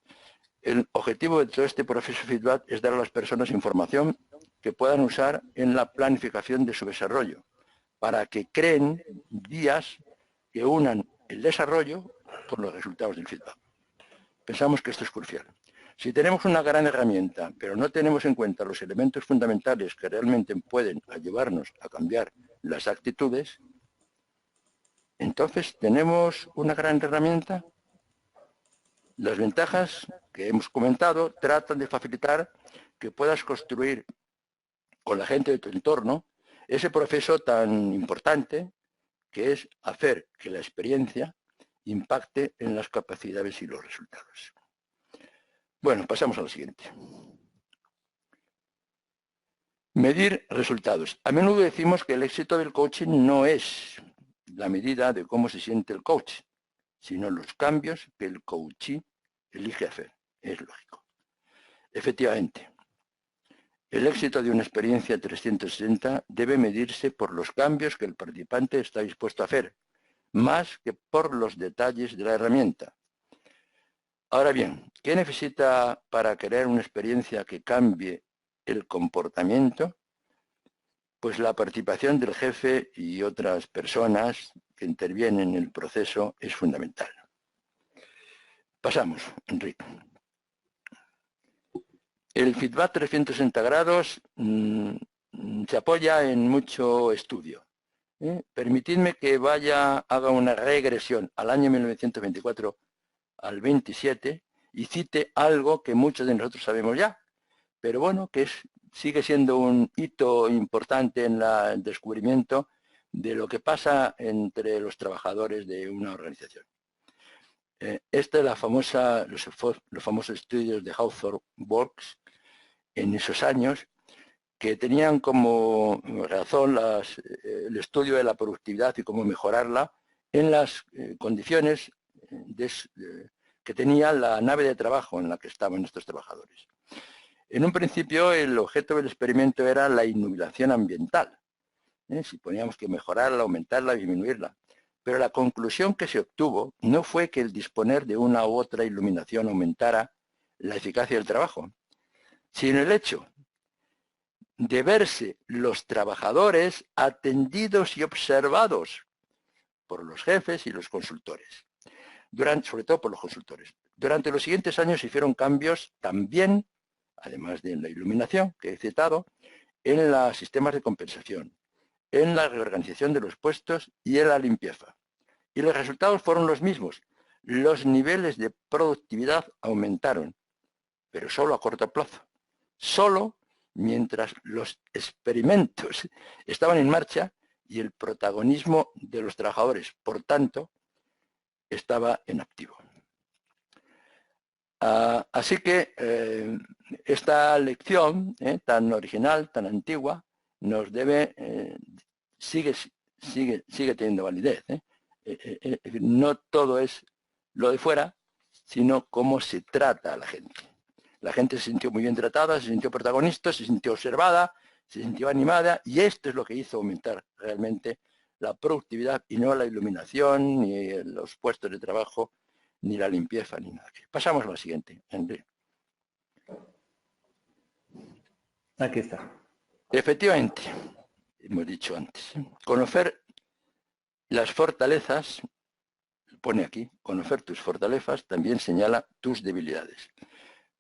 S2: El objetivo de todo este proceso de feedback es dar a las personas información que puedan usar en la planificación de su desarrollo, para que creen guías que unan el desarrollo con los resultados del feedback. Pensamos que esto es crucial. Si tenemos una gran herramienta, pero no tenemos en cuenta los elementos fundamentales que realmente pueden ayudarnos a cambiar las actitudes, entonces, ¿tenemos una gran herramienta? Las ventajas que hemos comentado tratan de facilitar que puedas construir con la gente de tu entorno ese proceso tan importante que es hacer que la experiencia impacte en las capacidades y los resultados. Bueno, pasamos a lo siguiente. Medir resultados. A menudo decimos que el éxito del coaching no es la medida de cómo se siente el coach, sino los cambios que el coachee elige hacer. Es lógico. Efectivamente, el éxito de una experiencia 360 debe medirse por los cambios que el participante está dispuesto a hacer, más que por los detalles de la herramienta. Ahora bien, ¿qué necesita para crear una experiencia que cambie el comportamiento? pues la participación del jefe y otras personas que intervienen en el proceso es fundamental. Pasamos, Enrique. El feedback 360 grados se apoya en mucho estudio. Permitidme que haga una regresión al año 1924 al 27 y cite algo que muchos de nosotros sabemos ya, pero bueno, que sigue siendo un hito importante en el descubrimiento de lo que pasa entre los trabajadores de una organización. Esta es los famosos estudios de Hawthorne Works en esos años, que tenían como razón el estudio de la productividad y cómo mejorarla en las condiciones que tenía la nave de trabajo en la que estaban estos trabajadores. En un principio, el objeto del experimento era la iluminación ambiental. Si poníamos que mejorarla, aumentarla, disminuirla. Pero la conclusión que se obtuvo no fue que el disponer de una u otra iluminación aumentara la eficacia del trabajo, sino el hecho de verse los trabajadores atendidos y observados por los jefes y los consultores, sobre todo por los consultores. Durante los siguientes años se hicieron cambios también, además de la iluminación que he citado, en los sistemas de compensación, en la reorganización de los puestos y en la limpieza. Y los resultados fueron los mismos. Los niveles de productividad aumentaron, pero solo a corto plazo. Solo mientras los experimentos estaban en marcha y el protagonismo de los trabajadores, por tanto, estaba en activo. Así que esta lección tan original, tan antigua, nos sigue teniendo validez. No todo es lo de fuera, sino cómo se trata a la gente. La gente se sintió muy bien tratada, se sintió protagonista, se sintió observada, se sintió animada, y esto es lo que hizo aumentar realmente la productividad y no la iluminación, ni los puestos de trabajo, ni la limpieza, ni nada. Pasamos a la siguiente, Henry.
S1: Aquí está.
S2: Efectivamente, hemos dicho antes, conocer las fortalezas, pone aquí, conocer tus fortalezas también señala tus debilidades.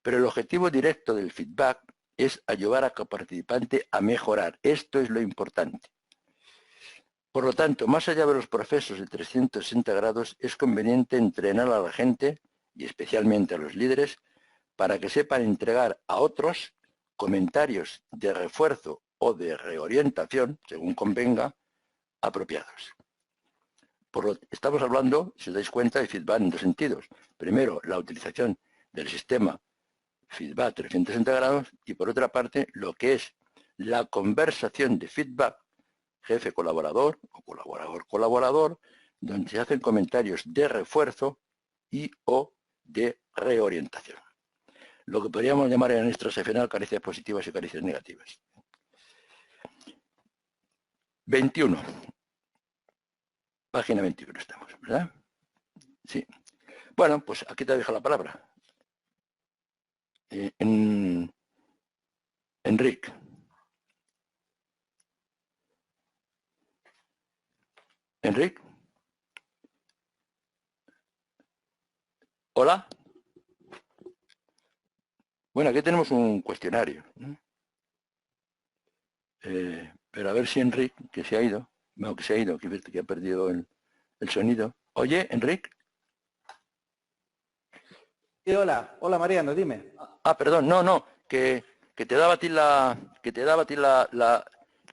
S2: Pero el objetivo directo del feedback es ayudar a cada participante a mejorar. Esto es lo importante. Por lo tanto, más allá de los procesos de 360 grados, es conveniente entrenar a la gente, y especialmente a los líderes, para que sepan entregar a otros comentarios de refuerzo o de reorientación, según convenga, apropiados. Estamos hablando, si os dais cuenta, de feedback en dos sentidos. Primero, la utilización del sistema feedback 360 grados, y por otra parte, lo que es la conversación de feedback jefe-colaborador o colaborador-colaborador, donde se hacen comentarios de refuerzo y o de reorientación. Lo que podríamos llamar en nuestro seccional caricias positivas y caricias negativas. 21. Página 21 estamos, ¿verdad? Sí. Bueno, pues aquí te dejo la palabra. Enrique. Enrique. Hola. Bueno, aquí tenemos un cuestionario. Pero a ver si Enrique, que se ha ido, bueno, que ha perdido el sonido. Oye, Enrique.
S1: Sí, hola, Mariano, dime.
S2: Perdón, no, que te daba a ti la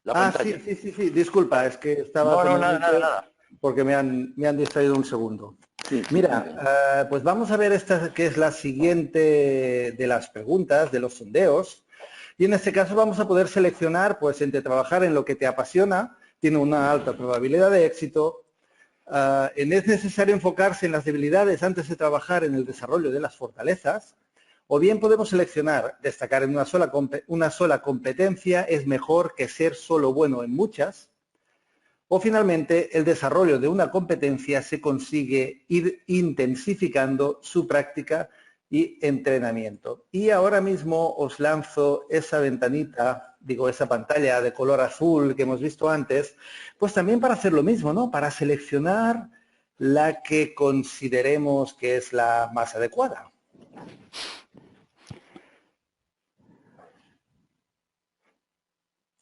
S2: pantalla.
S1: Sí, disculpa, es que estaba
S2: No, nada.
S1: Porque me han distraído un segundo.
S2: Sí,
S1: mira, pues vamos a ver esta que es la siguiente de las preguntas, de los sondeos. Y en este caso vamos a poder seleccionar, pues, entre trabajar en lo que te apasiona, tiene una alta probabilidad de éxito. Es necesario enfocarse en las debilidades antes de trabajar en el desarrollo de las fortalezas. O bien podemos seleccionar, destacar en una sola competencia es mejor que ser solo bueno en muchas. O finalmente, el desarrollo de una competencia se consigue ir intensificando su práctica y entrenamiento. Y ahora mismo os lanzo esa ventanita, digo, esa pantalla de color azul que hemos visto antes, pues también para hacer lo mismo, ¿no? Para seleccionar la que consideremos que es la más adecuada.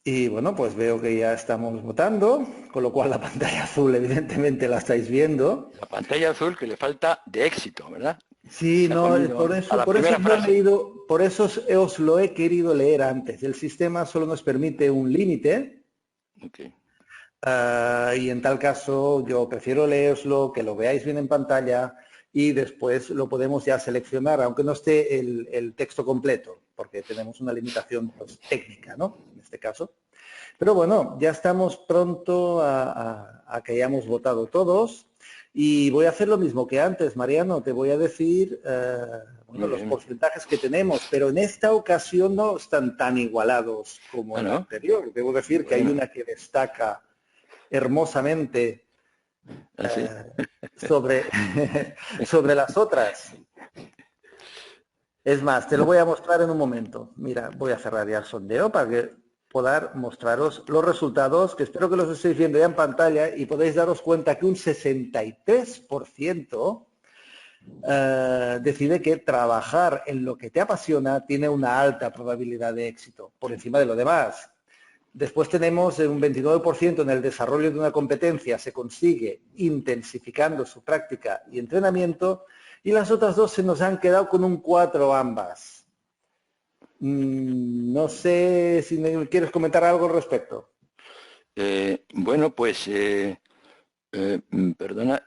S1: Y bueno, pues veo que ya estamos votando, con lo cual la pantalla azul evidentemente la estáis viendo.
S2: La pantalla azul que le falta de éxito, ¿verdad?
S1: Sí,
S2: Se ha
S1: no,
S2: comido a la
S1: por eso
S2: primera
S1: yo he
S2: frase.
S1: leído, por eso os lo he querido leer antes. El sistema solo nos permite un límite.
S2: Okay.
S1: Y en tal caso yo prefiero leeroslo, que lo veáis bien en pantalla y después lo podemos ya seleccionar, aunque no esté el texto completo, porque tenemos una limitación pues, técnica, ¿no? En este caso. Pero bueno, ya estamos pronto a que hayamos votado todos y voy a hacer lo mismo que antes, Mariano, te voy a decir bueno, los porcentajes que tenemos, pero en esta ocasión no están tan igualados como en la
S2: ¿No?
S1: anterior. Debo decir que hay una que destaca hermosamente
S2: ¿Así?
S1: sobre, sobre las otras. Es más, te lo voy a mostrar en un momento. Mira, voy a cerrar ya el sondeo para que poder mostraros los resultados, que espero que los estéis viendo ya en pantalla y podéis daros cuenta que un 63% decide que trabajar en lo que te apasiona tiene una alta probabilidad de éxito, por encima de lo demás. Después tenemos un 29% en el desarrollo de una competencia se consigue intensificando su práctica y entrenamiento y las otras dos se nos han quedado con un 4 ambas. No sé si me quieres comentar algo al respecto.
S2: Bueno, pues, perdona,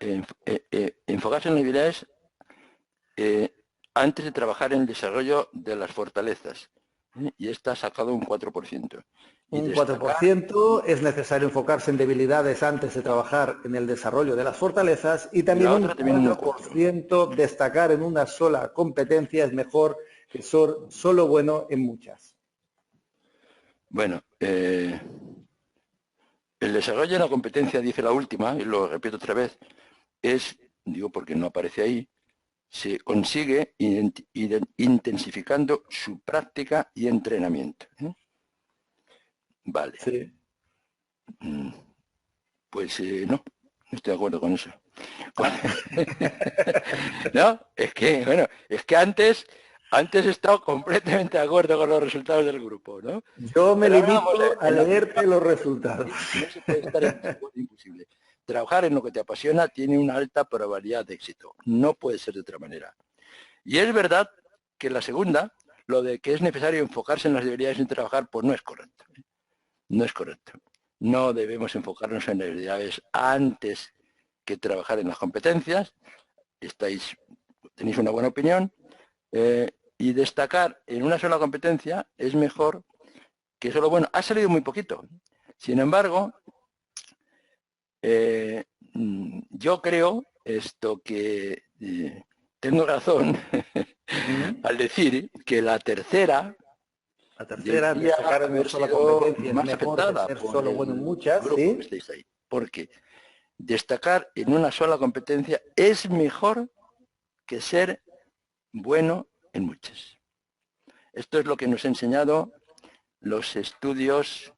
S2: enfocarse en las habilidades antes de trabajar en el desarrollo de las fortalezas. Y esta ha sacado un 4%. Y
S1: Un
S2: destacar,
S1: 4% es necesario enfocarse en debilidades antes de trabajar en el desarrollo de las fortalezas y
S2: y
S1: también
S2: la
S1: un
S2: otra también un 4.
S1: 4% destacar en una sola competencia es mejor que ser solo bueno en muchas.
S2: Bueno, el desarrollo de la competencia, dice la última, y lo repito otra vez, es, digo porque no aparece ahí, se consigue intensificando su práctica y entrenamiento. Vale.
S1: Sí.
S2: Pues no estoy de acuerdo con eso. No, es que, bueno, es que antes he estado completamente de acuerdo con los resultados del grupo, ¿no?
S1: Yo me
S2: Pero ahora vamos a
S1: limito
S2: ver,
S1: a leerte los resultados.
S2: no se puede estar en desacuerdo, imposible. Trabajar en lo que te apasiona tiene una alta probabilidad de éxito. No puede ser de otra manera. Y es verdad que la segunda, lo de que es necesario enfocarse en las debilidades en trabajar, pues no es correcto. No es correcto. No debemos enfocarnos en las debilidades antes que trabajar en las competencias. Tenéis una buena opinión. Y destacar en una sola competencia es mejor que solo, bueno, ha salido muy poquito. Sin embargo, yo creo esto que tengo razón al decir que la tercera debería
S1: destacar en una
S2: haber
S1: sola
S2: sido
S1: competencia es
S2: más
S1: mejor que
S2: afectada
S1: ser
S2: por
S1: solo bueno en
S2: el
S1: muchas,
S2: grupo que
S1: ¿sí?
S2: estáis ahí. Porque destacar en una sola competencia es mejor que ser bueno en muchas. Esto es lo que nos han enseñado los estudios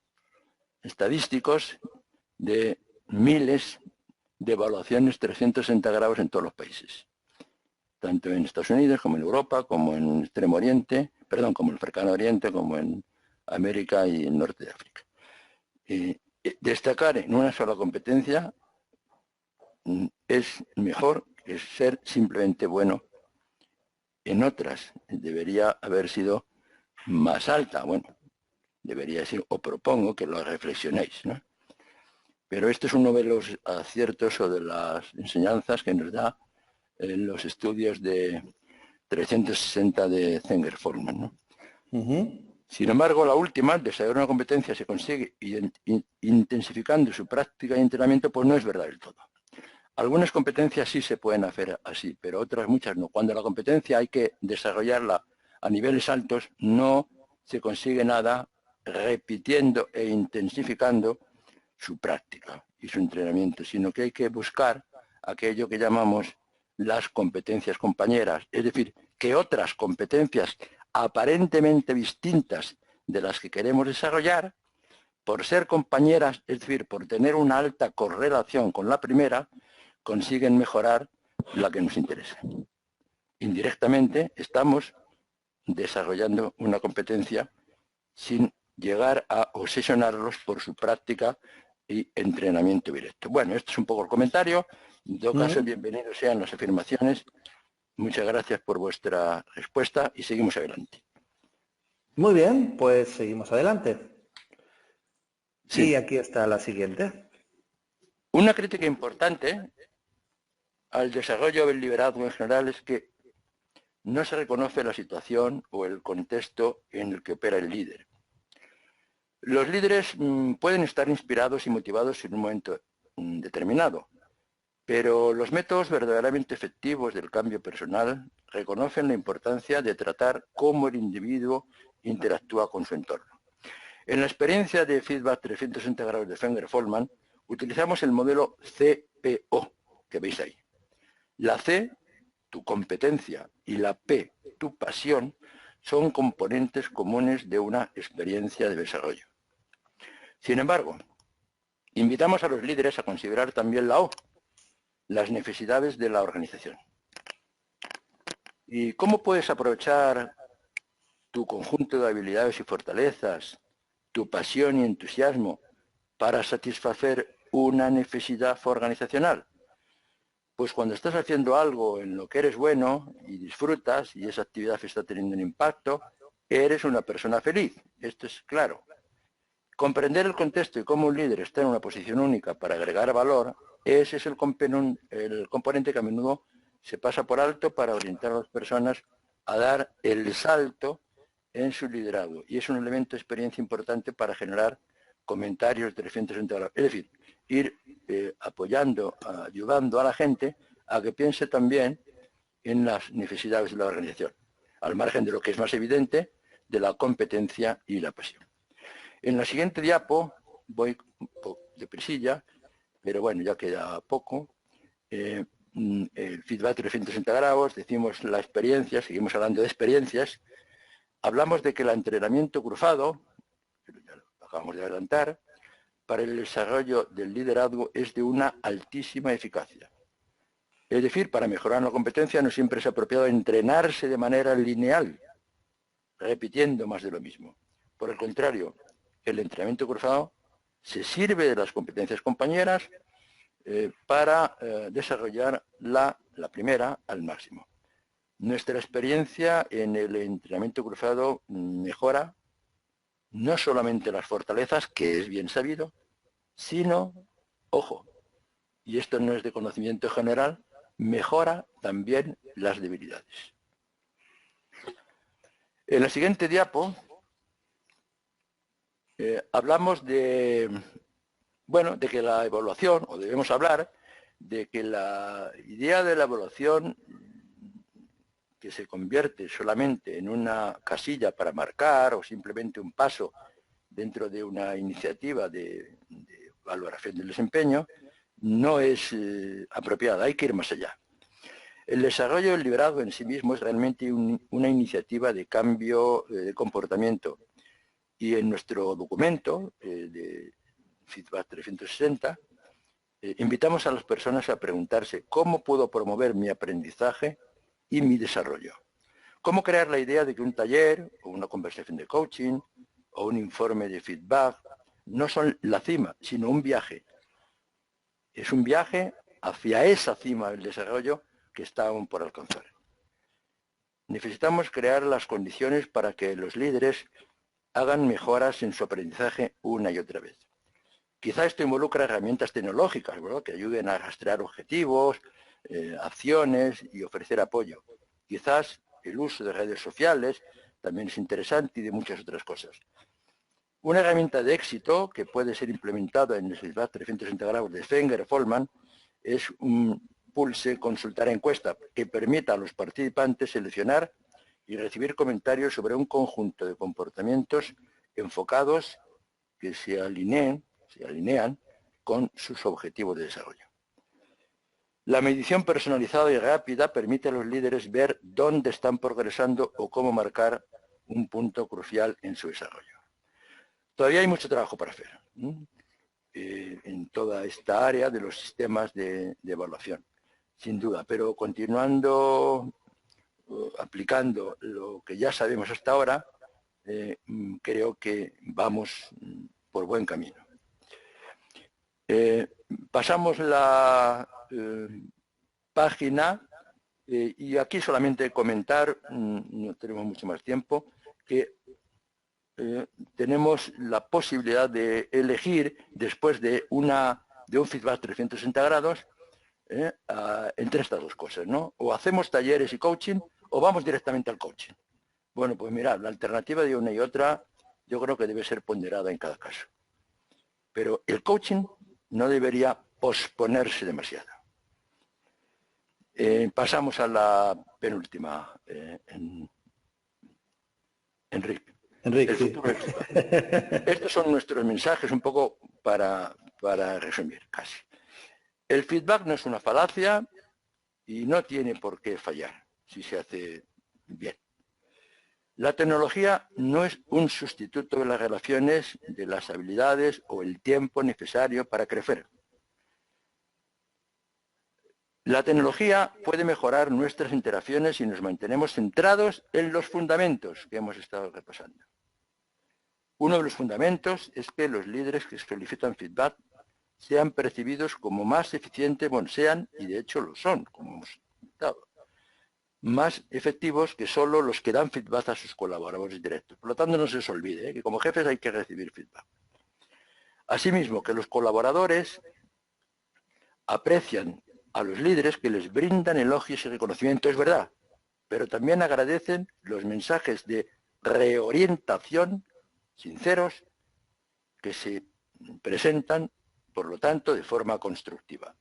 S2: estadísticos de miles de evaluaciones 360 grados en todos los países, tanto en Estados Unidos como en Europa, como en Extremo Oriente, perdón, como en el Cercano Oriente, como en América y el norte de África. Destacar en una sola competencia es mejor que ser simplemente bueno en otras. Debería haber sido más alta. Bueno, debería ser, o propongo que lo reflexionéis, ¿no? Pero este es uno de los aciertos o de las enseñanzas que nos da en los estudios de 360 de Zenger-Foreman, ¿no? Sin embargo, la última, desarrollar una competencia, se consigue intensificando su práctica y entrenamiento, pues no es verdad del todo. Algunas competencias sí se pueden hacer así, pero otras muchas no. Cuando la competencia hay que desarrollarla a niveles altos, no se consigue nada repitiendo e intensificando su práctica y su entrenamiento, sino que hay que buscar aquello que llamamos las competencias compañeras, es decir, que otras competencias aparentemente distintas de las que queremos desarrollar, por ser compañeras, es decir, por tener una alta correlación con la primera, consiguen mejorar la que nos interesa. Indirectamente estamos desarrollando una competencia sin llegar a obsesionarlos por su práctica y entrenamiento directo. Bueno, esto es un poco el comentario. En todo caso, bienvenidos sean las afirmaciones. Muchas gracias por vuestra respuesta y seguimos adelante.
S1: Muy bien, pues seguimos adelante.
S2: Sí.
S1: Y aquí está la siguiente.
S2: Una crítica importante al desarrollo del liderazgo en general es que no se reconoce la situación o el contexto en el que opera el líder. Los líderes pueden estar inspirados y motivados en un momento determinado, pero los métodos verdaderamente efectivos del cambio personal reconocen la importancia de tratar cómo el individuo interactúa con su entorno. En la experiencia de Feedback 360 grados de Fenger-Folman, utilizamos el modelo CPO, que veis ahí. La C, tu competencia, y la P, tu pasión, son componentes comunes de una experiencia de desarrollo. Sin embargo, invitamos a los líderes a considerar también la O, las necesidades de la organización. ¿Y cómo puedes aprovechar tu conjunto de habilidades y fortalezas, tu pasión y entusiasmo para satisfacer una necesidad organizacional? Pues cuando estás haciendo algo en lo que eres bueno y disfrutas y esa actividad está teniendo un impacto, eres una persona feliz. Esto es claro. Comprender el contexto y cómo un líder está en una posición única para agregar valor, ese es el componente que a menudo se pasa por alto para orientar a las personas a dar el salto en su liderazgo. Y es un elemento de experiencia importante para generar comentarios de 360 grados. Es decir, ir apoyando, ayudando a la gente a que piense también en las necesidades de la organización, al margen de lo que es más evidente, de la competencia y la pasión. En la siguiente diapo, voy un poco deprisilla, pero bueno, ya queda poco. El feedback 360 grados, decimos la experiencia, seguimos hablando de experiencias. Hablamos de que el entrenamiento cruzado, ya lo acabamos de adelantar, para el desarrollo del liderazgo es de una altísima eficacia. Es decir, para mejorar la competencia no siempre es apropiado entrenarse de manera lineal, repitiendo más de lo mismo. Por el contrario, el entrenamiento cruzado se sirve de las competencias compañeras para desarrollar la primera al máximo. Nuestra experiencia en el entrenamiento cruzado mejora no solamente las fortalezas, que es bien sabido, sino, ojo, y esto no es de conocimiento general, mejora también las debilidades. En la siguiente diapo hablamos de, bueno, de que la evaluación, o debemos hablar de que la idea de la evaluación que se convierte solamente en una casilla para marcar o simplemente un paso dentro de una iniciativa de valoración del desempeño, no es apropiada, hay que ir más allá. El desarrollo del liderazgo en sí mismo es realmente una iniciativa de cambio de comportamiento. Y en nuestro documento de Feedback 360, invitamos a las personas a preguntarse cómo puedo promover mi aprendizaje y mi desarrollo. Cómo crear la idea de que un taller o una conversación de coaching o un informe de feedback no son la cima, sino un viaje. Es un viaje hacia esa cima del desarrollo que está aún por alcanzar. Necesitamos crear las condiciones para que los líderes hagan mejoras en su aprendizaje una y otra vez. Quizá esto involucra herramientas tecnológicas, ¿verdad?, que ayuden a rastrear objetivos, acciones y ofrecer apoyo. Quizás el uso de redes sociales también es interesante y de muchas otras cosas. Una herramienta de éxito que puede ser implementada en el Feedback 360 grados de Fenger-Folman es un pulse consultar encuesta que permita a los participantes seleccionar y recibir comentarios sobre un conjunto de comportamientos enfocados que se alinean con sus objetivos de desarrollo. La medición personalizada y rápida permite a los líderes ver dónde están progresando o cómo marcar un punto crucial en su desarrollo. Todavía hay mucho trabajo para hacer en toda esta área de los sistemas de evaluación, sin duda, pero continuando aplicando lo que ya sabemos hasta ahora, creo que vamos por buen camino. Pasamos la página y aquí solamente comentar, no tenemos mucho más tiempo, que tenemos la posibilidad de elegir después de un feedback 360 grados entre estas dos cosas, ¿no? O hacemos talleres y coaching o vamos directamente al coaching. Bueno, pues mirad, la alternativa de una y otra yo creo que debe ser ponderada en cada caso. Pero el coaching no debería posponerse demasiado. Pasamos a la penúltima, Enrique.
S1: Enrique, sí.
S2: Estos son nuestros mensajes un poco para resumir, casi. El feedback no es una falacia y no tiene por qué fallar si se hace bien. La tecnología no es un sustituto de las relaciones, de las habilidades o el tiempo necesario para crecer. La tecnología puede mejorar nuestras interacciones si nos mantenemos centrados en los fundamentos que hemos estado repasando. Uno de los fundamentos es que los líderes que solicitan feedback sean percibidos como más eficientes, bueno, sean, y de hecho lo son, como hemos comentado, más efectivos que solo los que dan feedback a sus colaboradores directos. Por lo tanto, no se os olvide que como jefes hay que recibir feedback. Asimismo, que los colaboradores aprecian a los líderes que les brindan elogios y reconocimiento, es verdad, pero también agradecen los mensajes de reorientación sinceros que se presentan, por lo tanto, de forma constructiva.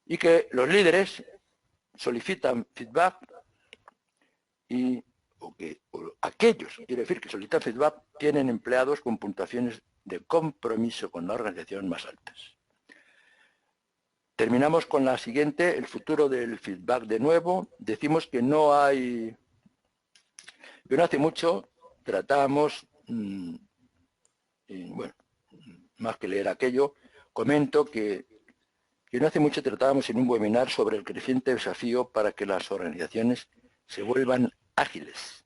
S2: Y que los líderes solicitan feedback o aquellos, quiero decir, que solicitan feedback, tienen empleados con puntuaciones de compromiso con la organización más altas. Terminamos con la siguiente, el futuro del feedback de nuevo. Decimos que no hace mucho tratamos, bueno, más que leer aquello, comento que no hace mucho tratábamos en un webinar sobre el creciente desafío para que las organizaciones se vuelvan ágiles.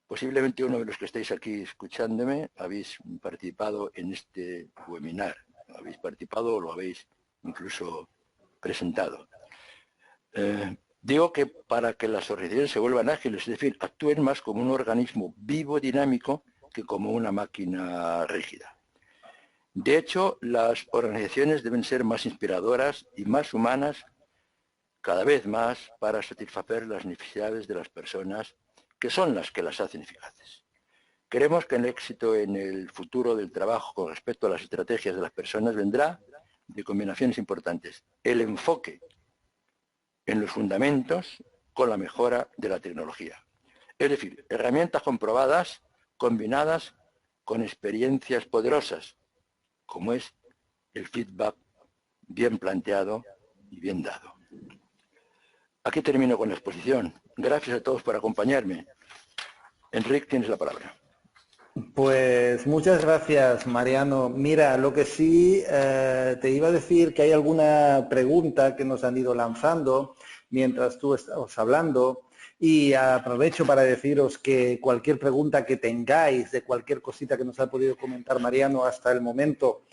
S2: Posiblemente uno de los que estáis aquí escuchándome habéis participado en este webinar. Habéis participado o lo habéis incluso presentado. Digo que para que las organizaciones se vuelvan ágiles, es decir, actúen más como un organismo vivo, dinámico, que como una máquina rígida. De hecho, las organizaciones deben ser más inspiradoras y más humanas, cada vez más, para satisfacer las necesidades de las personas, que son las que las hacen eficaces. Creemos que el éxito en el futuro del trabajo con respecto a las estrategias de las personas vendrá de combinaciones importantes. El enfoque en los fundamentos con la mejora de la tecnología. Es decir, herramientas comprobadas combinadas con experiencias poderosas, como es el feedback bien planteado y bien dado. Aquí termino con la exposición. Gracias a todos por acompañarme. Enrique, tienes la palabra.
S1: Pues muchas gracias, Mariano. Mira, lo que sí te iba a decir que hay alguna pregunta que nos han ido lanzando mientras tú estabas hablando y aprovecho para deciros que cualquier pregunta que tengáis de cualquier cosita que nos ha podido comentar Mariano hasta el momento,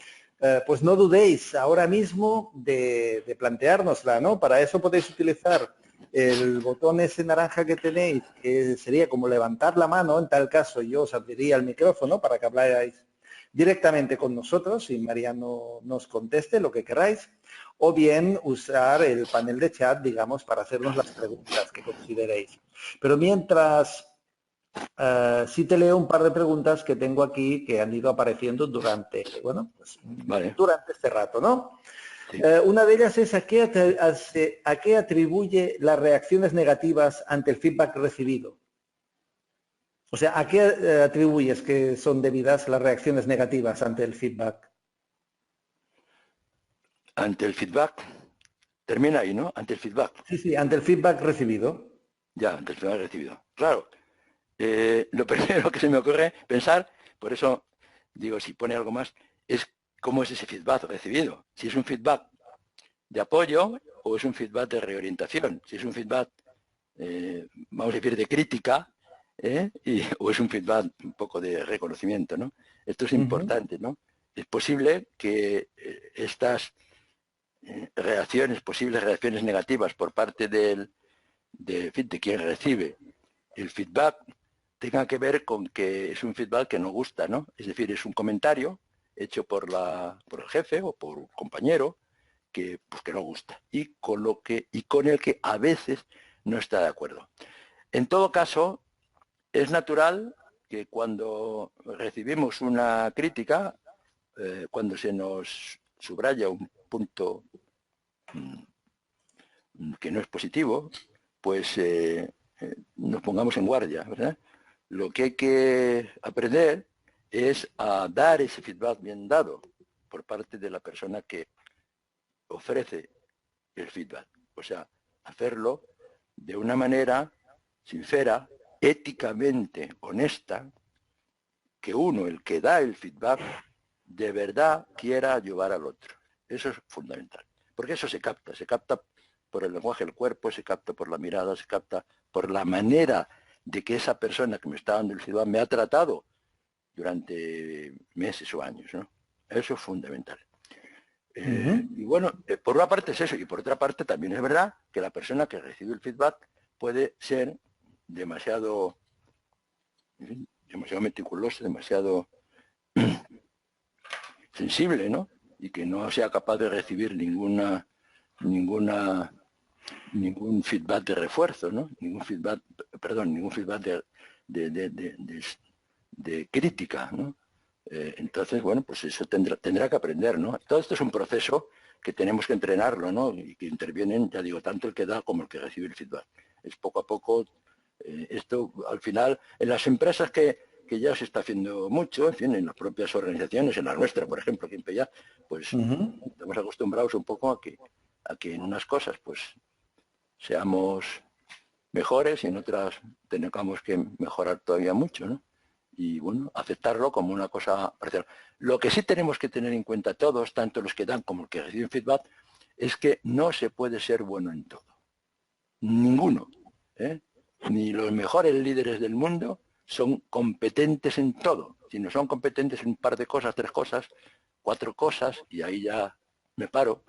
S1: pues no dudéis ahora mismo de planteárnosla, ¿no? Para eso podéis utilizar el botón ese naranja que tenéis, que sería como levantar la mano. En tal caso yo os abriría el micrófono para que habláis directamente con nosotros y Mariano nos conteste lo que queráis, o bien usar el panel de chat, digamos, para hacernos las preguntas que consideréis. Pero mientras, sí te leo un par de preguntas que tengo aquí que han ido apareciendo durante, bueno, pues, durante este rato, ¿no? Sí. Una de ellas es ¿a qué atribuye las reacciones negativas ante el feedback recibido? O sea, ¿a qué atribuyes que son debidas las reacciones negativas ante el feedback?
S2: Ante el feedback, termina ahí, ¿no? Ante el feedback.
S1: Sí, sí, ante el feedback recibido.
S2: Ya, ante el feedback recibido. Claro, lo primero que se me ocurre pensar, por eso digo, si pone algo más, es cómo es ese feedback recibido. Si es un feedback de apoyo o es un feedback de reorientación. Si es un feedback, vamos a decir, de crítica, o es un feedback un poco de reconocimiento, ¿no? Esto es importante, ¿no? Es posible que estas posibles reacciones negativas por parte de quien recibe el feedback, tenga que ver con que es un feedback que no gusta, ¿no? Es decir, es un comentario hecho por el jefe o por un compañero que, pues, que no gusta y con el que a veces no está de acuerdo. En todo caso, es natural que cuando recibimos una crítica, cuando se nos subraya un punto que no es positivo, pues nos pongamos en guardia, ¿verdad? Lo que hay que aprender es a dar ese feedback bien dado por parte de la persona que ofrece el feedback. O sea, hacerlo de una manera sincera, éticamente honesta, que uno, el que da el feedback, de verdad quiera ayudar al otro. Eso es fundamental. Porque eso se capta por el lenguaje del cuerpo, se capta por la mirada, se capta por la manera de que esa persona que me está dando el feedback me ha tratado durante meses o años, ¿no? Eso es fundamental. Y bueno, por una parte es eso, y por otra parte también es verdad que la persona que recibe el feedback puede ser demasiado, en fin, demasiado meticulosa, demasiado sensible, ¿no? Y que no sea capaz de recibir ningún feedback de refuerzo, ¿no? Ningún feedback de crítica, ¿no? Entonces, bueno, pues eso tendrá que aprender, ¿no? Todo esto es un proceso que tenemos que entrenarlo, ¿no? Y que intervienen, ya digo, tanto el que da como el que recibe el feedback. Es poco a poco, esto al final, en las empresas que ya se está haciendo mucho, en fin, en las propias organizaciones, en la nuestra, por ejemplo, aquí en PEA, pues estamos acostumbrados un poco a que en unas cosas, pues, seamos mejores y en otras tengamos que mejorar todavía mucho, ¿no? Y bueno, aceptarlo como una cosa parcial. Lo que sí tenemos que tener en cuenta todos, tanto los que dan como los que reciben feedback, es que no se puede ser bueno en todo. Ninguno. Ni los mejores líderes del mundo son competentes en todo. Si no son competentes en un par de cosas, 3 cosas, 4 cosas, y ahí ya me paro,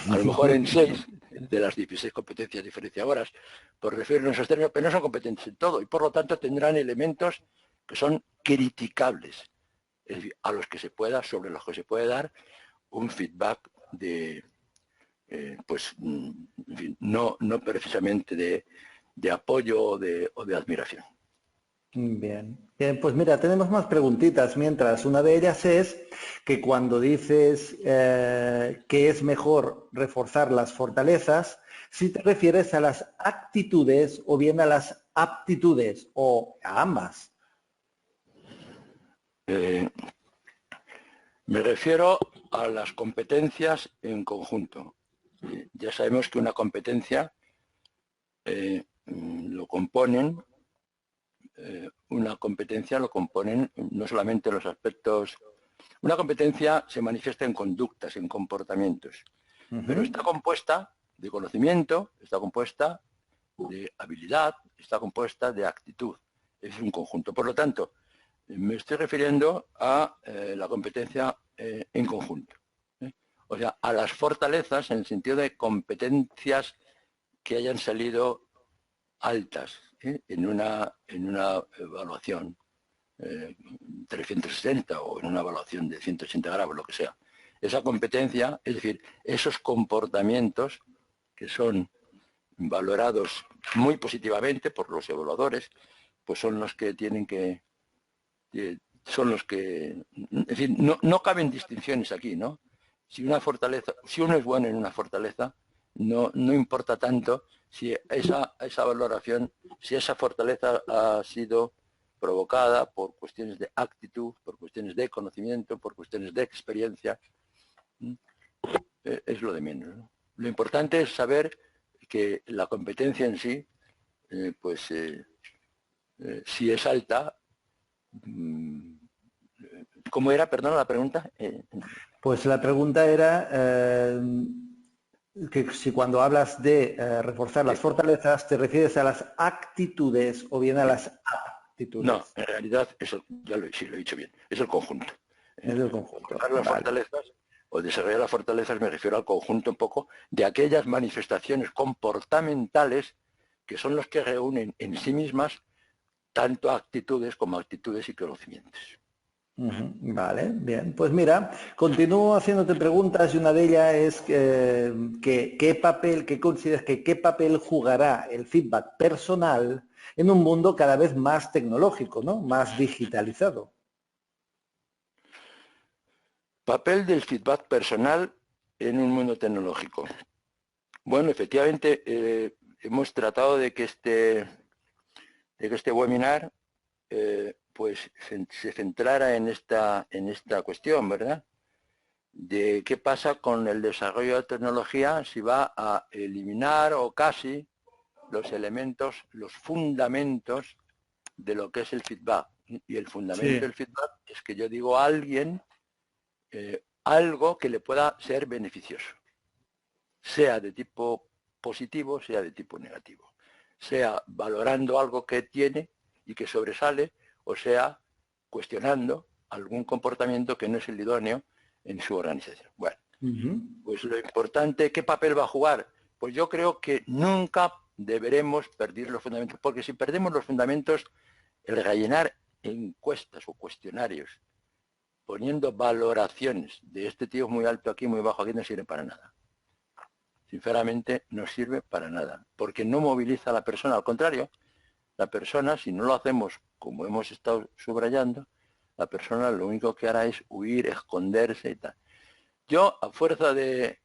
S2: a lo mejor en 6 de las 16 competencias diferenciadoras, por referirnos a esos términos, pero no son competentes en todo, y por lo tanto tendrán elementos que son criticables, es decir, sobre los que se puede dar un feedback de, pues, en fin, no precisamente de apoyo o de admiración.
S1: Bien. Bien, pues mira, tenemos más preguntitas mientras. Una de ellas es que cuando dices que es mejor reforzar las fortalezas, si te refieres a las actitudes o bien a las aptitudes o a ambas.
S2: Me refiero a las competencias en conjunto. Ya sabemos que una competencia lo componen no solamente los aspectos. Una competencia se manifiesta en conductas, en comportamientos, pero está compuesta de conocimiento, está compuesta de habilidad, está compuesta de actitud. Es un conjunto. Por lo tanto, me estoy refiriendo a la competencia en conjunto. O sea, a las fortalezas en el sentido de competencias que hayan salido altas en una evaluación 360 o en una evaluación de 180 grados, lo que sea. Esa competencia, es decir, esos comportamientos que son valorados muy positivamente por los evaluadores, pues son los que tienen que, en fin, no caben distinciones aquí, ¿no? Si uno es bueno en una fortaleza, no importa tanto si esa valoración, si esa fortaleza ha sido provocada por cuestiones de actitud, por cuestiones de conocimiento, por cuestiones de experiencia, es lo de menos, ¿no? lo importante es saber que la competencia en sí, si es alta, ¿cómo era? Perdón, la pregunta.
S1: Pues la pregunta era que si cuando hablas de reforzar las fortalezas, ¿te refieres a las actitudes o bien a las aptitudes?
S2: No, en realidad, eso sí lo he dicho bien, es el conjunto.
S1: Es el conjunto.
S2: Reforzar las fortalezas o desarrollar las fortalezas me refiero al conjunto un poco de aquellas manifestaciones comportamentales que son los que reúnen en sí mismas tanto actitudes como actitudes y conocimientos.
S1: Vale, bien. Pues mira, continúo haciéndote preguntas y una de ellas es ¿qué consideras que qué papel jugará el feedback personal en un mundo cada vez más tecnológico, ¿no? Más digitalizado?
S2: Papel del feedback personal en un mundo tecnológico. Bueno, efectivamente, hemos tratado de que este webinar pues se centrara en esta cuestión, ¿verdad? De qué pasa con el desarrollo de tecnología si va a eliminar o casi los elementos, los fundamentos de lo que es el feedback. Y el fundamento del feedback es que yo digo a alguien algo que le pueda ser beneficioso, sea de tipo positivo, sea de tipo negativo, sea valorando algo que tiene y que sobresale, o sea cuestionando algún comportamiento que no es el idóneo en su organización. Bueno, pues lo importante, ¿qué papel va a jugar? Pues yo creo que nunca deberemos perder los fundamentos, porque si perdemos los fundamentos, el rellenar encuestas o cuestionarios poniendo valoraciones de este tío es muy alto aquí, muy bajo aquí, no sirve para nada. Sinceramente, no sirve para nada, porque no moviliza a la persona. Al contrario, la persona, si no lo hacemos como hemos estado subrayando, la persona lo único que hará es huir, esconderse y tal. Yo, a fuerza de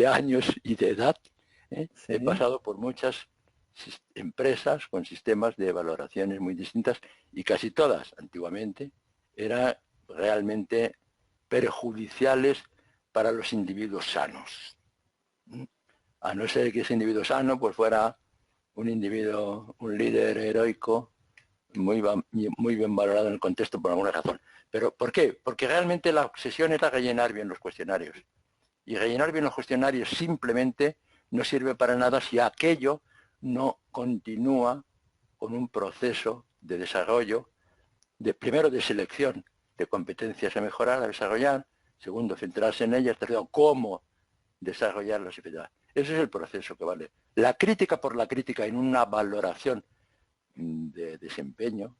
S2: años y de edad, he pasado por muchas empresas con sistemas de valoraciones muy distintas y casi todas, antiguamente, eran realmente perjudiciales para los individuos sanos. A no ser que ese individuo sano pues fuera un individuo, un líder heroico, muy bien valorado en el contexto por alguna razón. ¿Pero por qué? Porque realmente la obsesión era rellenar bien los cuestionarios. Y rellenar bien los cuestionarios simplemente no sirve para nada si aquello no continúa con un proceso de desarrollo, primero de selección de competencias a mejorar, a desarrollar, segundo, centrarse en ellas, tercero, cómo desarrollarlas. Ese es el proceso que vale. La crítica por la crítica en una valoración de desempeño,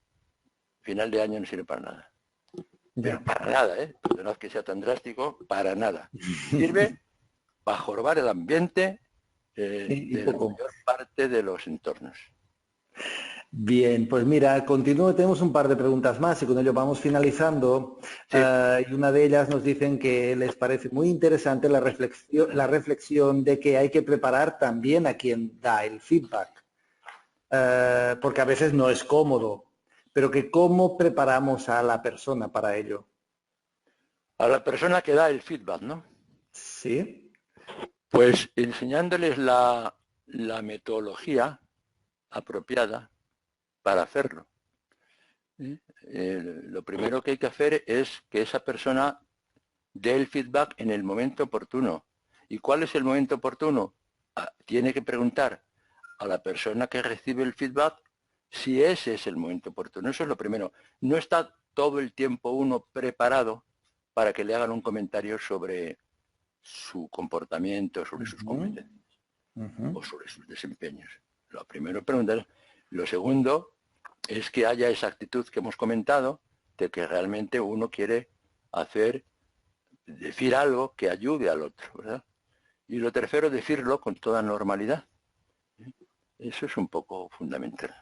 S2: final de año no sirve para nada. Pero para nada, perdonad que sea tan drástico, para nada. Sirve para jorbar el ambiente de la mayor parte de los entornos.
S1: Bien, pues mira, continúo, tenemos un par de preguntas más y con ello vamos finalizando. Sí. Y una de ellas nos dicen que les parece muy interesante la reflexión de que hay que preparar también a quien da el feedback, porque a veces no es cómodo, pero que cómo preparamos a la persona para ello.
S2: A la persona que da el feedback, ¿no?
S1: Sí.
S2: Pues enseñándoles la metodología apropiada para hacerlo. Lo primero que hay que hacer es que esa persona dé el feedback en el momento oportuno. ¿Y cuál es el momento oportuno? Tiene que preguntar a la persona que recibe el feedback si ese es el momento oportuno. Eso es lo primero. No está todo el tiempo uno preparado para que le hagan un comentario sobre su comportamiento, sobre sus competencias o sobre sus desempeños. Lo primero es preguntar. Lo segundo es que haya esa actitud que hemos comentado de que realmente uno quiere decir algo que ayude al otro, ¿verdad? Y lo tercero, decirlo con toda normalidad. Eso es un poco fundamental.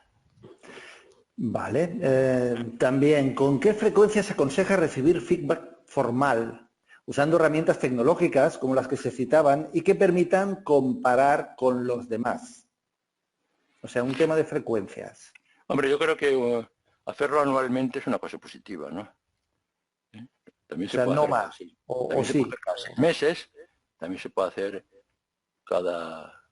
S1: Vale. También, ¿con qué frecuencia se aconseja recibir feedback formal, usando herramientas tecnológicas como las que se citaban y que permitan comparar con los demás? O sea, un tema de frecuencias.
S2: Hombre, yo creo que hacerlo anualmente es una cosa positiva, ¿no? También se puede hacer
S1: no más, o sí.
S2: cada 6 meses, también se puede hacer cada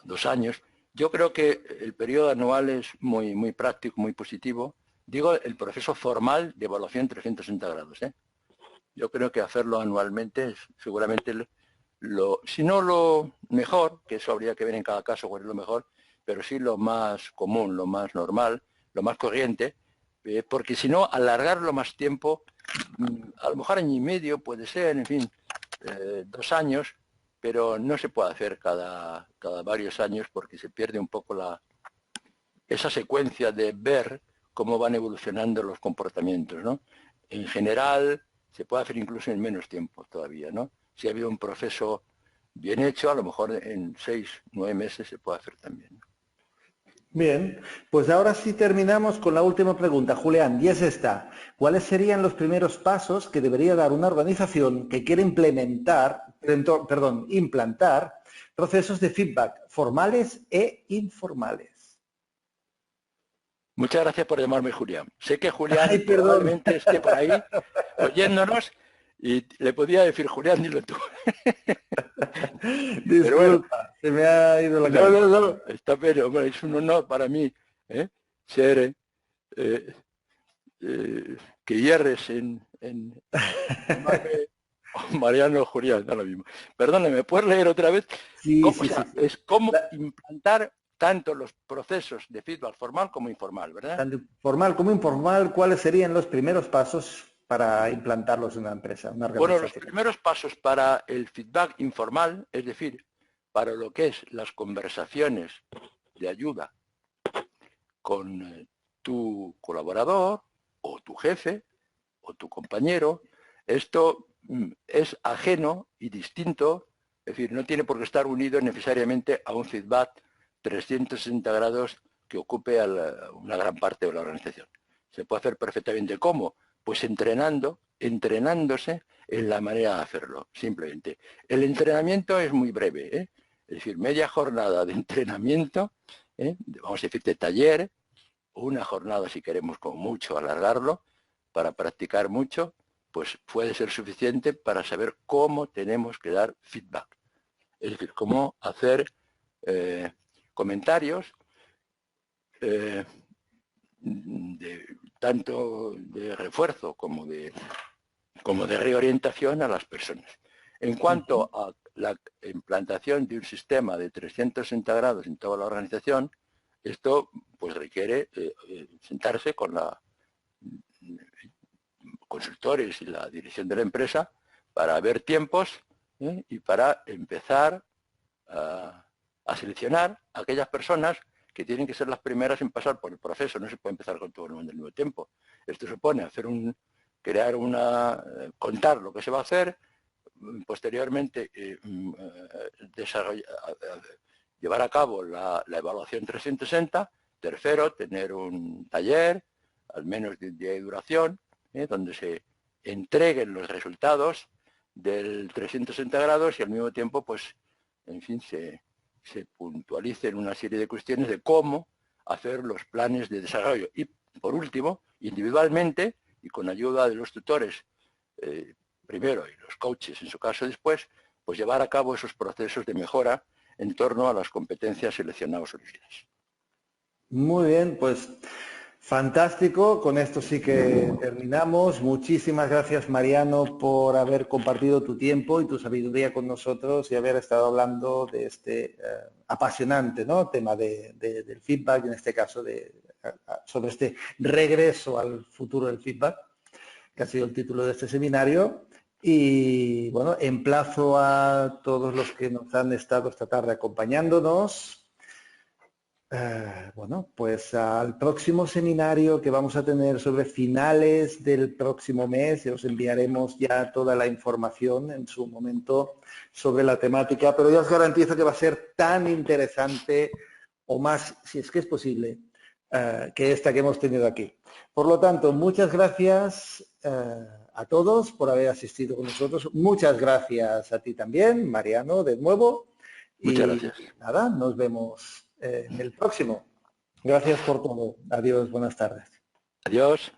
S2: 2 años. Yo creo que el periodo anual es muy práctico, muy positivo. Digo, el proceso formal de evaluación 360 grados. Yo creo que hacerlo anualmente es seguramente si no lo mejor, que eso habría que ver en cada caso cuál es lo mejor, pero sí lo más común, lo más normal, lo más corriente, porque si no, alargarlo más tiempo, a lo mejor año y medio puede ser, en fin, 2 años, pero no se puede hacer cada varios años porque se pierde un poco esa secuencia de ver cómo van evolucionando los comportamientos, ¿no? En general, se puede hacer incluso en menos tiempo todavía, ¿no? Si ha habido un proceso bien hecho, a lo mejor en 6, 9 meses se puede hacer también, ¿no?
S1: Bien, pues ahora sí terminamos con la última pregunta, Julián, y es esta. ¿Cuáles serían los primeros pasos que debería dar una organización que quiere implantar procesos de feedback formales e informales?
S2: Muchas gracias por llamarme Julián. Sé que Julián
S1: Ay, perdón.
S2: probablemente esté por ahí oyéndonos y le podía decir Julián, dilo tú. Pero bueno,
S1: Disculpa, se me ha ido la cabeza.
S2: no, está pero, hombre, es un honor para mí ser que hierres en llamarme Mariano Julián, da lo mismo. Perdóname, ¿me puedes leer otra vez?
S1: Sí,
S2: O
S1: sí, sí,
S2: sea,
S1: sí.
S2: es cómo implantar tanto los procesos de feedback formal como informal, ¿verdad?
S1: Tanto formal como informal, ¿cuáles serían los primeros pasos para implantarlos en una empresa, una
S2: Bueno, los
S1: organización?
S2: primeros pasos para el feedback informal, es decir, para lo que es las conversaciones de ayuda con tu colaborador o tu jefe o tu compañero, esto es ajeno y distinto, es decir, no tiene por qué estar unido necesariamente a un feedback 360 grados que ocupe a una gran parte de la organización. Se puede hacer perfectamente. ¿Cómo? Pues entrenándose en la manera de hacerlo, simplemente. El entrenamiento es muy breve, es decir, media jornada de entrenamiento, vamos a decir de taller, una jornada si queremos como mucho alargarlo, para practicar mucho, pues puede ser suficiente para saber cómo tenemos que dar feedback. Es decir, cómo hacer comentarios tanto de refuerzo como de reorientación a las personas. En cuanto a la implantación de un sistema de 360 grados en toda la organización, esto pues requiere sentarse con los consultores y la dirección de la empresa para ver tiempos y para empezar a seleccionar a aquellas personas que tienen que ser las primeras en pasar por el proceso. No se puede empezar con todo el mundo al mismo tiempo. Esto supone contar lo que se va a hacer, posteriormente llevar a cabo la evaluación 360, tercero, tener un taller, al menos de un día de duración, donde se entreguen los resultados del 360 grados y al mismo tiempo, pues, en fin, se puntualicen una serie de cuestiones de cómo hacer los planes de desarrollo. Y, por último, individualmente y con ayuda de los tutores, primero, y los coaches en su caso después, pues llevar a cabo esos procesos de mejora en torno a las competencias seleccionadas elegidas.
S1: Muy bien, pues fantástico. Con esto sí que terminamos. Muchísimas gracias, Mariano, por haber compartido tu tiempo y tu sabiduría con nosotros y haber estado hablando de este apasionante, ¿no?, tema del feedback, en este caso sobre este regreso al futuro del feedback, que ha sido el título de este seminario. Y bueno, emplazo a todos los que nos han estado esta tarde acompañándonos. Bueno, pues al próximo seminario que vamos a tener sobre finales del próximo mes, y os enviaremos ya toda la información en su momento sobre la temática, pero ya os garantizo que va a ser tan interesante o más, si es que es posible, que esta que hemos tenido aquí. Por lo tanto, muchas gracias a todos por haber asistido con nosotros. Muchas gracias a ti también, Mariano, de nuevo.
S2: Muchas
S1: Y
S2: gracias.
S1: nada, nos vemos en el próximo. Gracias por todo. Adiós, buenas tardes.
S2: Adiós.